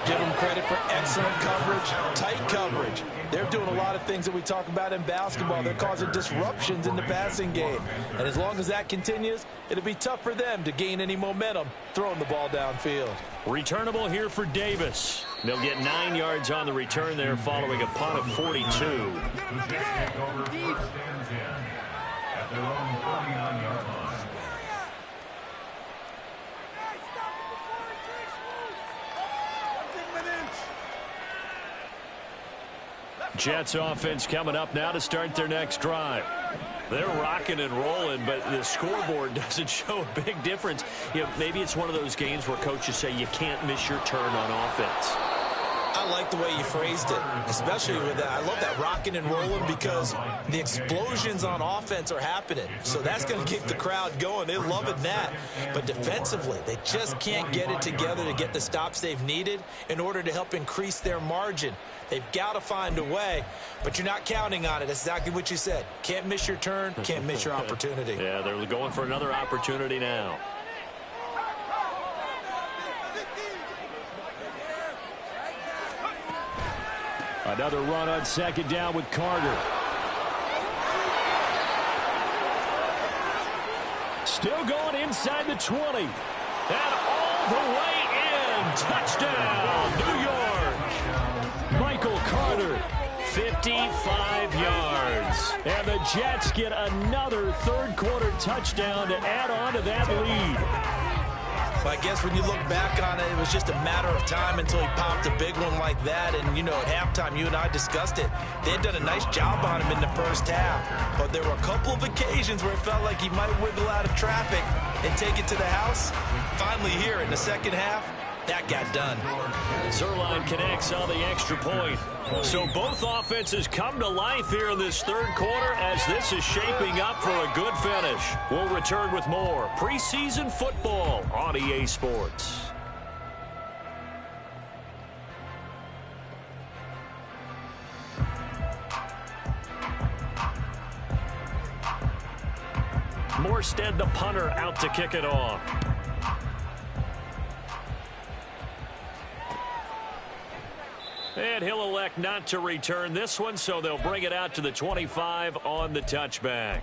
Give them credit for excellent coverage, tight coverage. They're doing a lot of things that we talk about in basketball. They're causing disruptions in the passing game. And as long as that continues, it'll be tough for them to gain any momentum throwing the ball downfield. Returnable here for Davis. They'll get 9 yards on the return there following a punt of 42. The Jets take over 1st and 10 at their own 49-yard line. Jets offense coming up now to start their next drive. They're rocking and rolling, but the scoreboard doesn't show a big difference. You know, maybe it's one of those games where coaches say you can't miss your turn on offense. I like the way you phrased it, especially with that. I love that rocking and rolling because the explosions on offense are happening. So that's going to keep the crowd going. They're loving that. But defensively, they just can't get it together to get the stops they've needed in order to help increase their margin. They've got to find a way, but you're not counting on it. That's exactly what you said. Can't miss your turn, can't miss your opportunity. Yeah, they're going for another opportunity now. Another run on 2nd down with Carter. Still going inside the 20. And all the way in. Touchdown, New York. Michael Carter, 55 yards. And the Jets get another 3rd quarter touchdown to add on to that lead. I guess when you look back on it, it was just a matter of time until he popped a big one like that. And, you know, at halftime, you and I discussed it. They had done a nice job on him in the first half. But there were a couple of occasions where it felt like he might wiggle out of traffic and take it to the house. Finally here in the second half, That got done. Zerline connects on the extra point. So both offenses come to life here in this third quarter as this is shaping up for a good finish. We'll return with more preseason football on EA Sports. Morstead, the punter, out to kick it off. And he'll elect not to return this one, so they'll bring it out to the 25 on the touchback.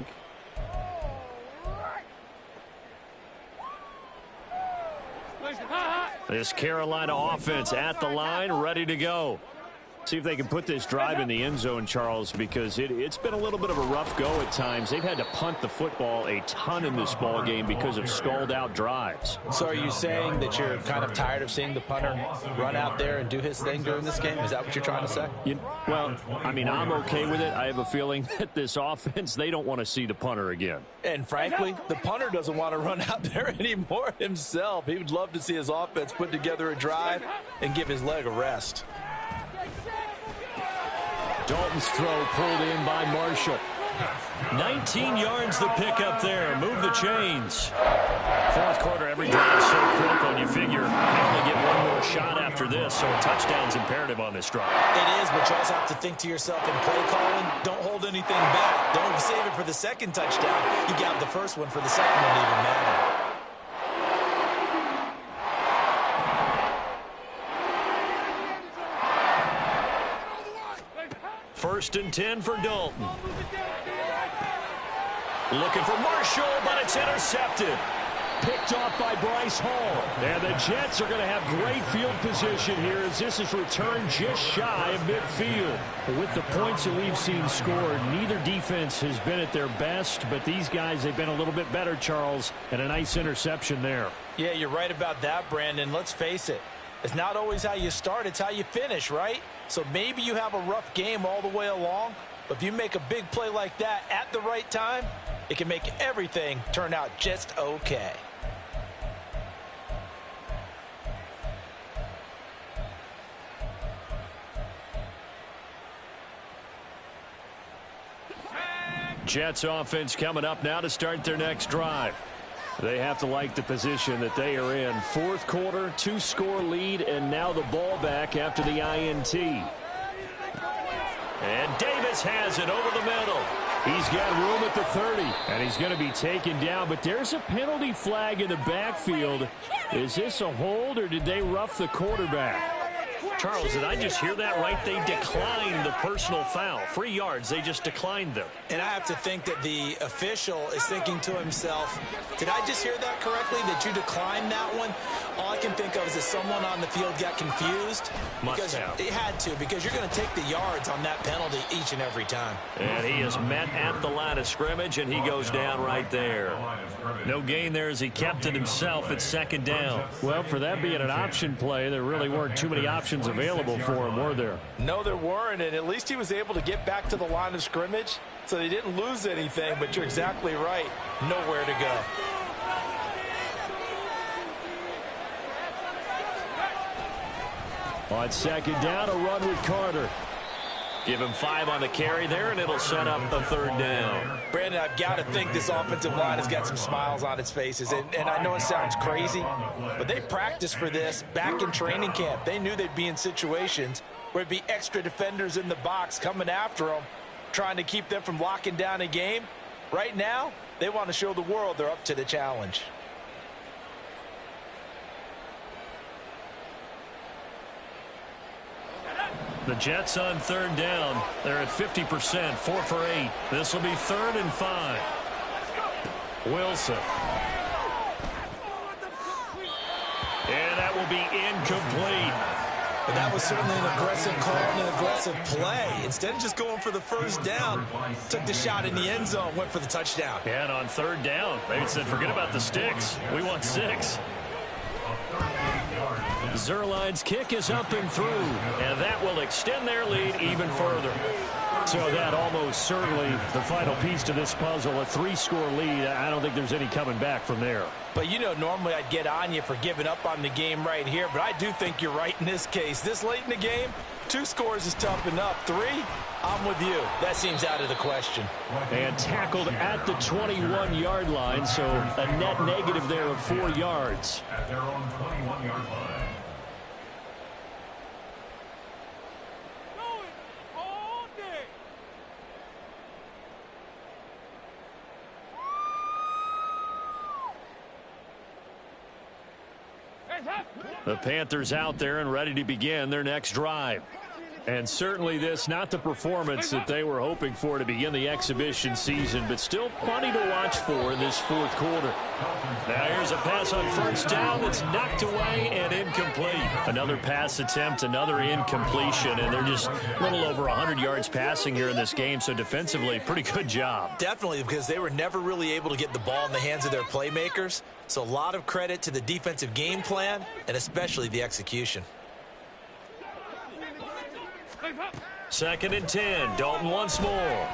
This Carolina offense at the line, ready to go. See if they can put this drive in the end zone, Charles, because it's been a little bit of a rough go at times. They've had to punt the football a ton in this ball game because of stalled-out drives. So are you saying that you're kind of tired of seeing the punter run out there and do his thing during this game? Is that what you're trying to say? Well, I mean, I'm okay with it. I have a feeling that this offense, they don't want to see the punter again. And frankly, the punter doesn't want to run out there anymore himself. He would love to see his offense put together a drive and give his leg a rest. Dalton's throw pulled in by Marshall. 19 yards the pickup there. Move the chains. Fourth quarter, every drive so critical. You figure you only get one more shot after this, so a touchdown's imperative on this drive. It is, but you also have to think to yourself in play calling, don't hold anything back. Don't save it for the second touchdown. You got the first one for the second one to even matter. First and 10 for Dalton. Looking for Marshall, but it's intercepted. Picked off by Bryce Hall. And the Jets are going to have great field position here as this is returned just shy of midfield. With the points that we've seen scored, neither defense has been at their best, but these guys, they've been a little bit better, Charles, and a nice interception there. Yeah, you're right about that, Brandon. Let's face it. It's not always how you start, it's how you finish, right? So maybe you have a rough game all the way along, but if you make a big play like that at the right time, it can make everything turn out just okay. Jets offense coming up now to start their next drive. They have to like the position that they are in. Fourth quarter, 2-score lead, and now the ball back after the INT. And Davis has it over the middle. He's got room at the 30, and he's going to be taken down, but there's a penalty flag in the backfield. Is this a hold, or did they rough the quarterback? Charles, did I just hear that right? They declined the personal foul. 3 yards, they just declined them. And I have to think that the official is thinking to himself, did I just hear that correctly, that you declined that one? All I can think of is that someone on the field got confused. Must have. It had to, because you're going to take the yards on that penalty each and every time. And he is met at the line of scrimmage, and he goes down right there. No gain there as he kept it himself at second down. Well, for that being an option play, there really weren't too many options available for him, were there? No, there weren't, and at least he was able to get back to the line of scrimmage, so they didn't lose anything, but you're exactly right. Nowhere to go. On second down, a run with Carter. Give him 5 on the carry there, and it'll set up the third down. Brandon, I've got to think this offensive line has got some smiles on its faces. And I know it sounds crazy, but they practiced for this back in training camp. They knew they'd be in situations where it'd be extra defenders in the box coming after them, trying to keep them from locking down a game. Right now, they want to show the world they're up to the challenge. The Jets on third down. They're at 50%, 4 for 8. This will be 3rd and 5. Wilson. And that will be incomplete. But that was certainly an aggressive call and an aggressive play. Instead of just going for the first down, took the shot in the end zone, went for the touchdown. And on third down, they said, forget about the sticks. We want 6. Zerline's kick is up and through, and that will extend their lead even further. So that almost certainly the final piece to this puzzle, a 3-score lead. I don't think there's any coming back from there. But, you know, normally I'd get on you for giving up on the game right here, but I do think you're right in this case. This late in the game, 2 scores is tough enough. 3, I'm with you. That seems out of the question. And tackled at the 21-yard line, so a net negative there of 4 yards. At their own 21-yard line. The Panthers out there and ready to begin their next drive. And certainly this, not the performance that they were hoping for to begin the exhibition season, but still plenty to watch for in this 4th quarter. Now here's a pass on first down that's knocked away and incomplete. Another pass attempt, another incompletion, and they're just a little over 100 yards passing here in this game, so defensively, pretty good job. Definitely, because they were never really able to get the ball in the hands of their playmakers, so a lot of credit to the defensive game plan and especially the execution. 2nd and 10. Dalton once more.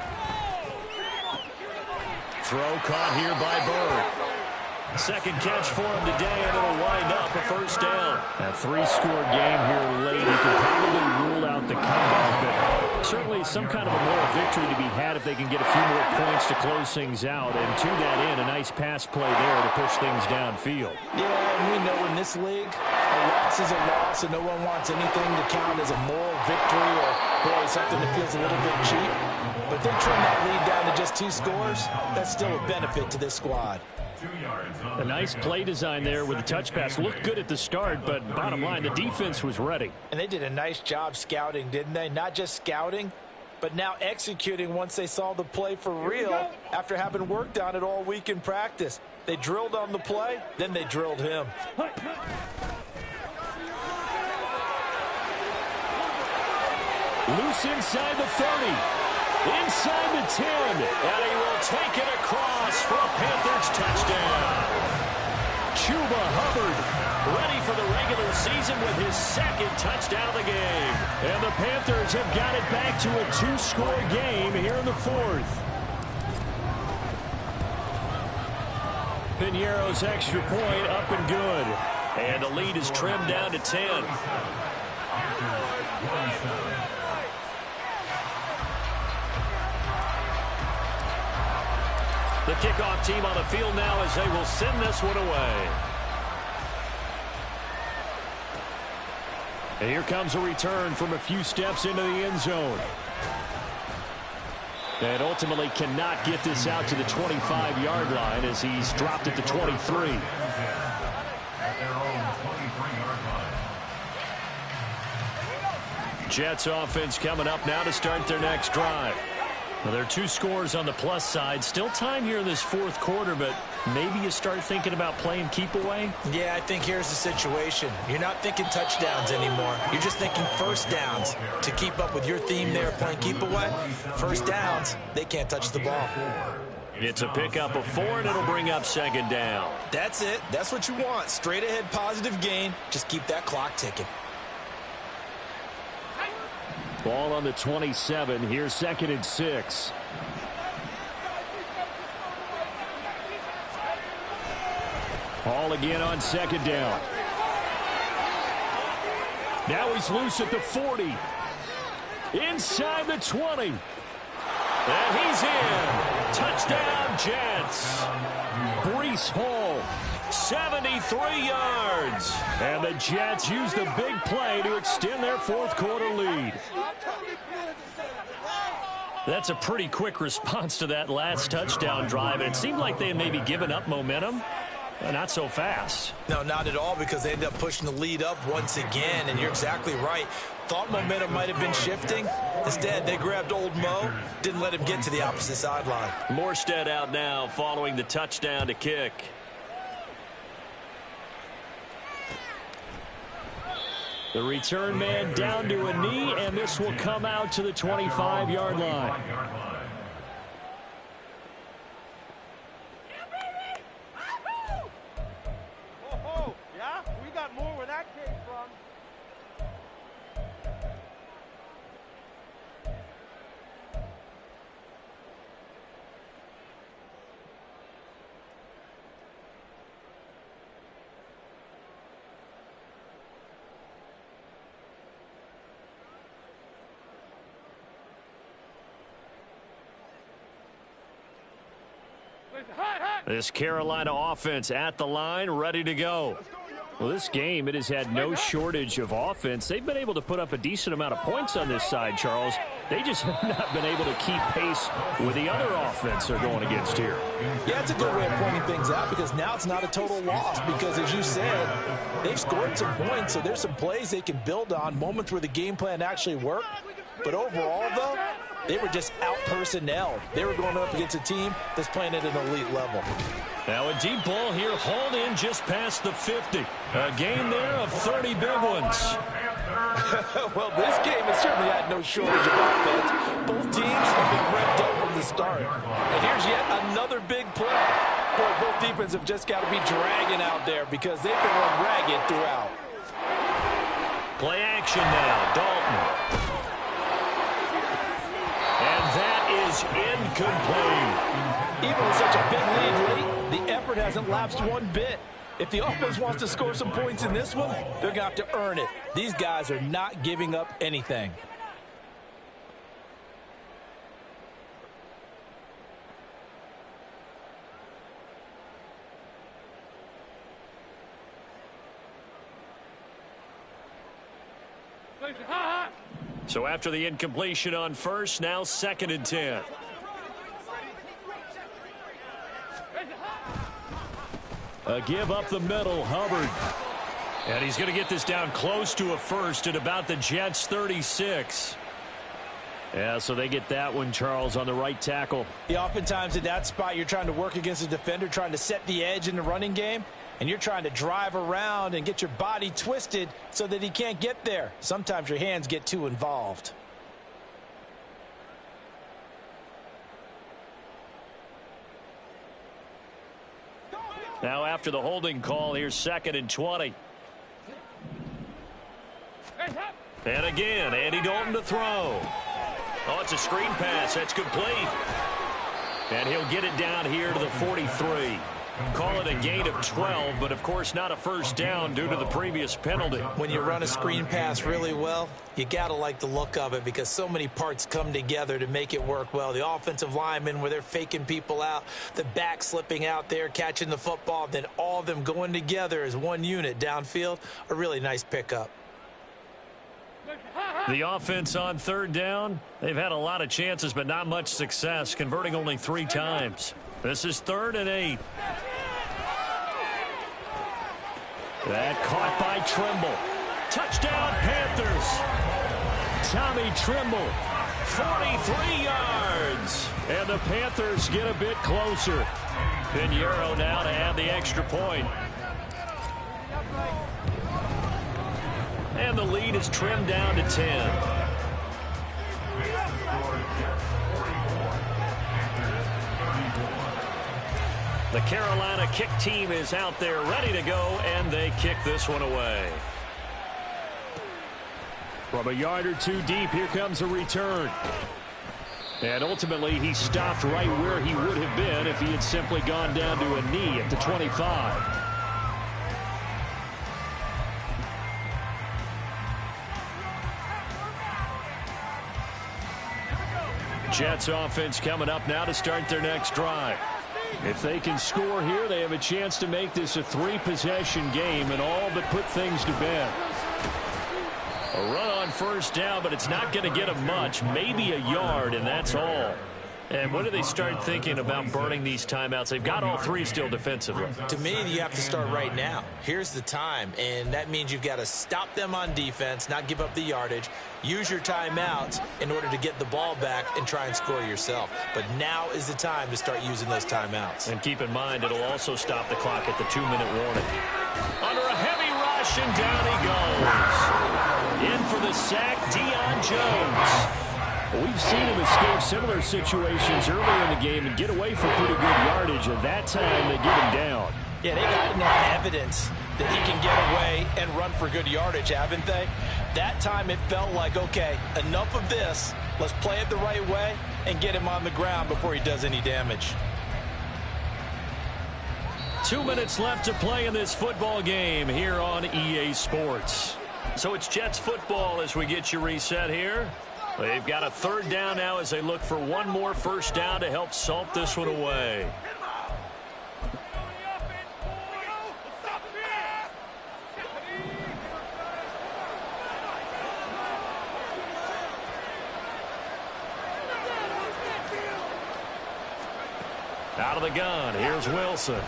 Throw caught here by Bird. Second catch for him today, and it'll wind up a first down. A 3-score game here late. You can probably rule out the comeback, but certainly some kind of a moral victory to be had if they can get a few more points to close things out. And to that end, a nice pass play there to push things downfield. Yeah, and we know in this league, a loss is a loss, and no one wants anything to count as a moral victory or, boy, something that feels a little bit cheap. But then trim that lead down to just 2 scores, that's still a benefit to this squad. A nice play design there with the touch pass. Looked good at the start, but bottom line, the defense was ready. And they did a nice job scouting, didn't they? Not just scouting, but now executing once they saw the play for real after having worked on it all week in practice. They drilled on the play, then they drilled him. Loose inside the 30. Inside the 10. And he will take it across for a Panthers touchdown. Chuba Hubbard ready for the regular season with his 2nd touchdown of the game. And the Panthers have got it back to a 2-score game here in the 4th. Piñeiro's extra point up and good. And the lead is trimmed down to 10. The kickoff team on the field now as they will send this one away. And here comes a return from a few steps into the end zone. And ultimately cannot get this out to the 25-yard line as he's dropped at the 23. Jets offense coming up now to start their next drive. Well, there are 2 scores on the plus side. Still time here in this 4th quarter, but maybe you start thinking about playing keep away? Yeah, I think here's the situation. You're not thinking touchdowns anymore. You're just thinking first downs. To keep up with your theme there, playing keep away, first downs, they can't touch the ball. It's a pickup of 4, and it'll bring up 2nd down. That's it. That's what you want. Straight ahead positive gain. Just keep that clock ticking. Ball on the 27. Here's 2nd and 6. Ball again on 2nd down. Now he's loose at the 40. Inside the 20. And he's in. Touchdown, Jets. Breece Hall, 73 yards. And the Jets use the big play to extend their 4th quarter lead. That's a pretty quick response to that last touchdown drive. And it seemed like they had maybe given up momentum. Not so fast. No, not at all, because they ended up pushing the lead up once again. And you're exactly right. Thought momentum might have been shifting. Instead, they grabbed old Mo, didn't let him get to the opposite sideline. Morstead out now following the touchdown to kick. The return man down to a knee, and this will come out to the 25-yard line. Yeah, we got more where that came from. This Carolina offense at the line, ready to go. Well, this game, it has had no shortage of offense. They've been able to put up a decent amount of points on this side, Charles. They just have not been able to keep pace with the other offense they're going against here. Yeah, it's a good way of pointing things out because now it's not a total loss because, as you said, they've scored some points, so there's some plays they can build on, moments where the game plan actually worked. But overall, though, they were just out-personnel. They were going up against a team that's playing at an elite level. Now a deep ball here, hauled in just past the 50. A gain there of 30 big ones. Well, this game has certainly had no shortage of offense. Both teams have been revved up from the start. And here's yet another big play. Boy, both defenses have just got to be dragging out there because they've been run ragged throughout. Play action now, Dalton. And that is incomplete. Even with such a big lead late, the effort hasn't lapsed one bit. If the offense wants to score some points in this one, they're going to have to earn it. These guys are not giving up anything. So after the incompletion on first, now 2nd and 10. A give up the middle, Hubbard. And he's going to get this down close to a first at about the Jets' 36. Yeah, so they get that one, Charles, on the right tackle. Yeah, oftentimes in that spot, you're trying to work against a defender, trying to set the edge in the running game, and you're trying to drive around and get your body twisted so that he can't get there. Sometimes your hands get too involved. Now after the holding call, here's 2nd and 20. And again, Andy Dalton to throw. Oh, it's a screen pass. That's complete. And he'll get it down here to the 43. Call it a gain of 12, but of course not a first down due to the previous penalty. When you run a screen pass really well, you got to like the look of it because so many parts come together to make it work well. The offensive linemen where they're faking people out, the back slipping out there, catching the football, then all of them going together as one unit downfield, a really nice pickup. The offense on 3rd down, they've had a lot of chances but not much success, converting only 3 times. This is 3rd and 8. That caught by Trimble. Touchdown, Panthers. Tommy Trimble, 43 yards. And the Panthers get a bit closer. Pinheiro now to add the extra point. And the lead is trimmed down to 10. The Carolina kick team is out there ready to go, and they kick this one away. From a yard or two deep, here comes a return. And ultimately, he stopped right where he would have been if he had simply gone down to a knee at the 25. Jets offense coming up now to start their next drive. If they can score here, they have a chance to make this a 3-possession game and all but put things to bed. A run on first down, but it's not going to get them much. Maybe a yard, and that's all. And when do they start thinking about burning these timeouts? They've got all 3 still defensively. To me, you have to start right now. Here's the time, and that means you've got to stop them on defense, not give up the yardage, use your timeouts in order to get the ball back and try and score yourself. But now is the time to start using those timeouts. And keep in mind, it'll also stop the clock at the 2-minute warning. Under a heavy rush, and down he goes. In for the sack, Deion Jones. We've seen him escape similar situations earlier in the game and get away for pretty good yardage, and that time they get him down. Yeah, they got enough evidence that he can get away and run for good yardage, haven't they? That time it felt like, okay, enough of this. Let's play it the right way and get him on the ground before he does any damage. 2 minutes left to play in this football game here on EA Sports. So it's Jets football as we get you reset here. They've got a 3rd down now as they look for one more first down to help salt this one away. Out of the gun, here's Wilson.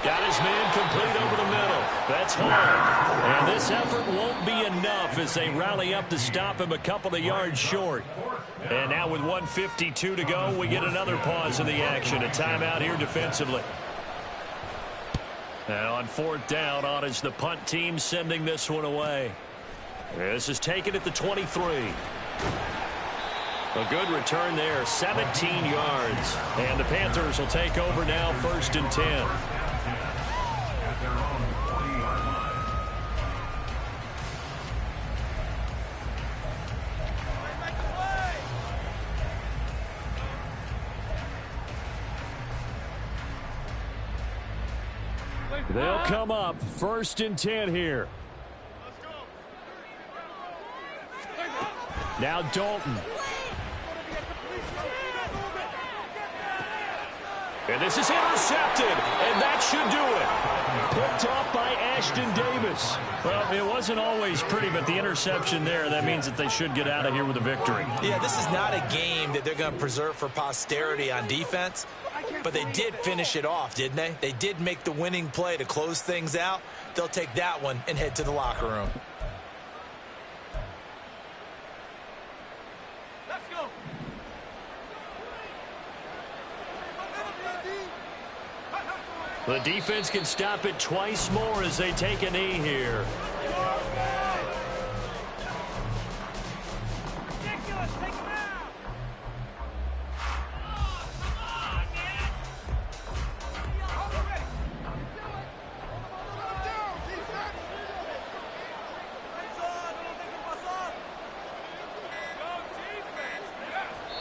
Got his man complete over the middle. That's hard. And this effort won't be enough as they rally up to stop him a couple of yards short. And now with 1:52 to go, we get another pause in the action. A timeout here defensively. And on 4th down, on is the punt team sending this one away. This is taken at the 23. A good return there, 17 yards. And the Panthers will take over now, 1st and 10. At their own 40-yard line. They'll come up 1st and 10 here. Now Dalton. And this is intercepted, and that should do it. Picked off by Ashton Davis. Well, it wasn't always pretty, but the interception there, that means that they should get out of here with a victory. Yeah, this is not a game that they're going to preserve for posterity on defense, but they did finish it off, didn't they? They did make the winning play to close things out. They'll take that one and head to the locker room. The defense can stop it twice more as they take a knee here.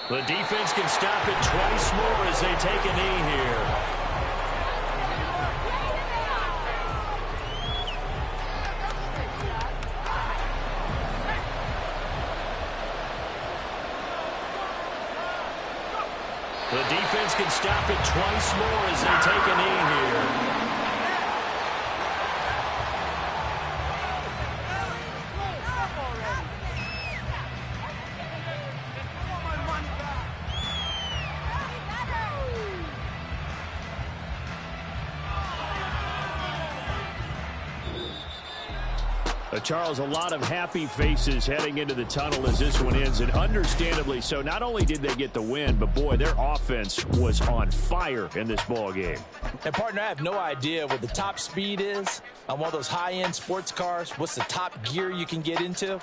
The defense can stop it twice more as they take a knee here. The defense can stop it twice more as they take a knee here. Charles, a lot of happy faces heading into the tunnel as this one ends, and understandably so. Not only did they get the win, but boy, their offense was on fire in this ball game. And partner, I have no idea what the top speed is on one of those high-end sports cars. What's the top gear you can get into?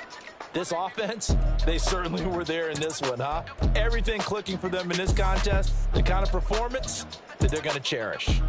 This offense, they certainly were there in this one, huh? Everything clicking for them in this contest, the kind of performance that they're going to cherish.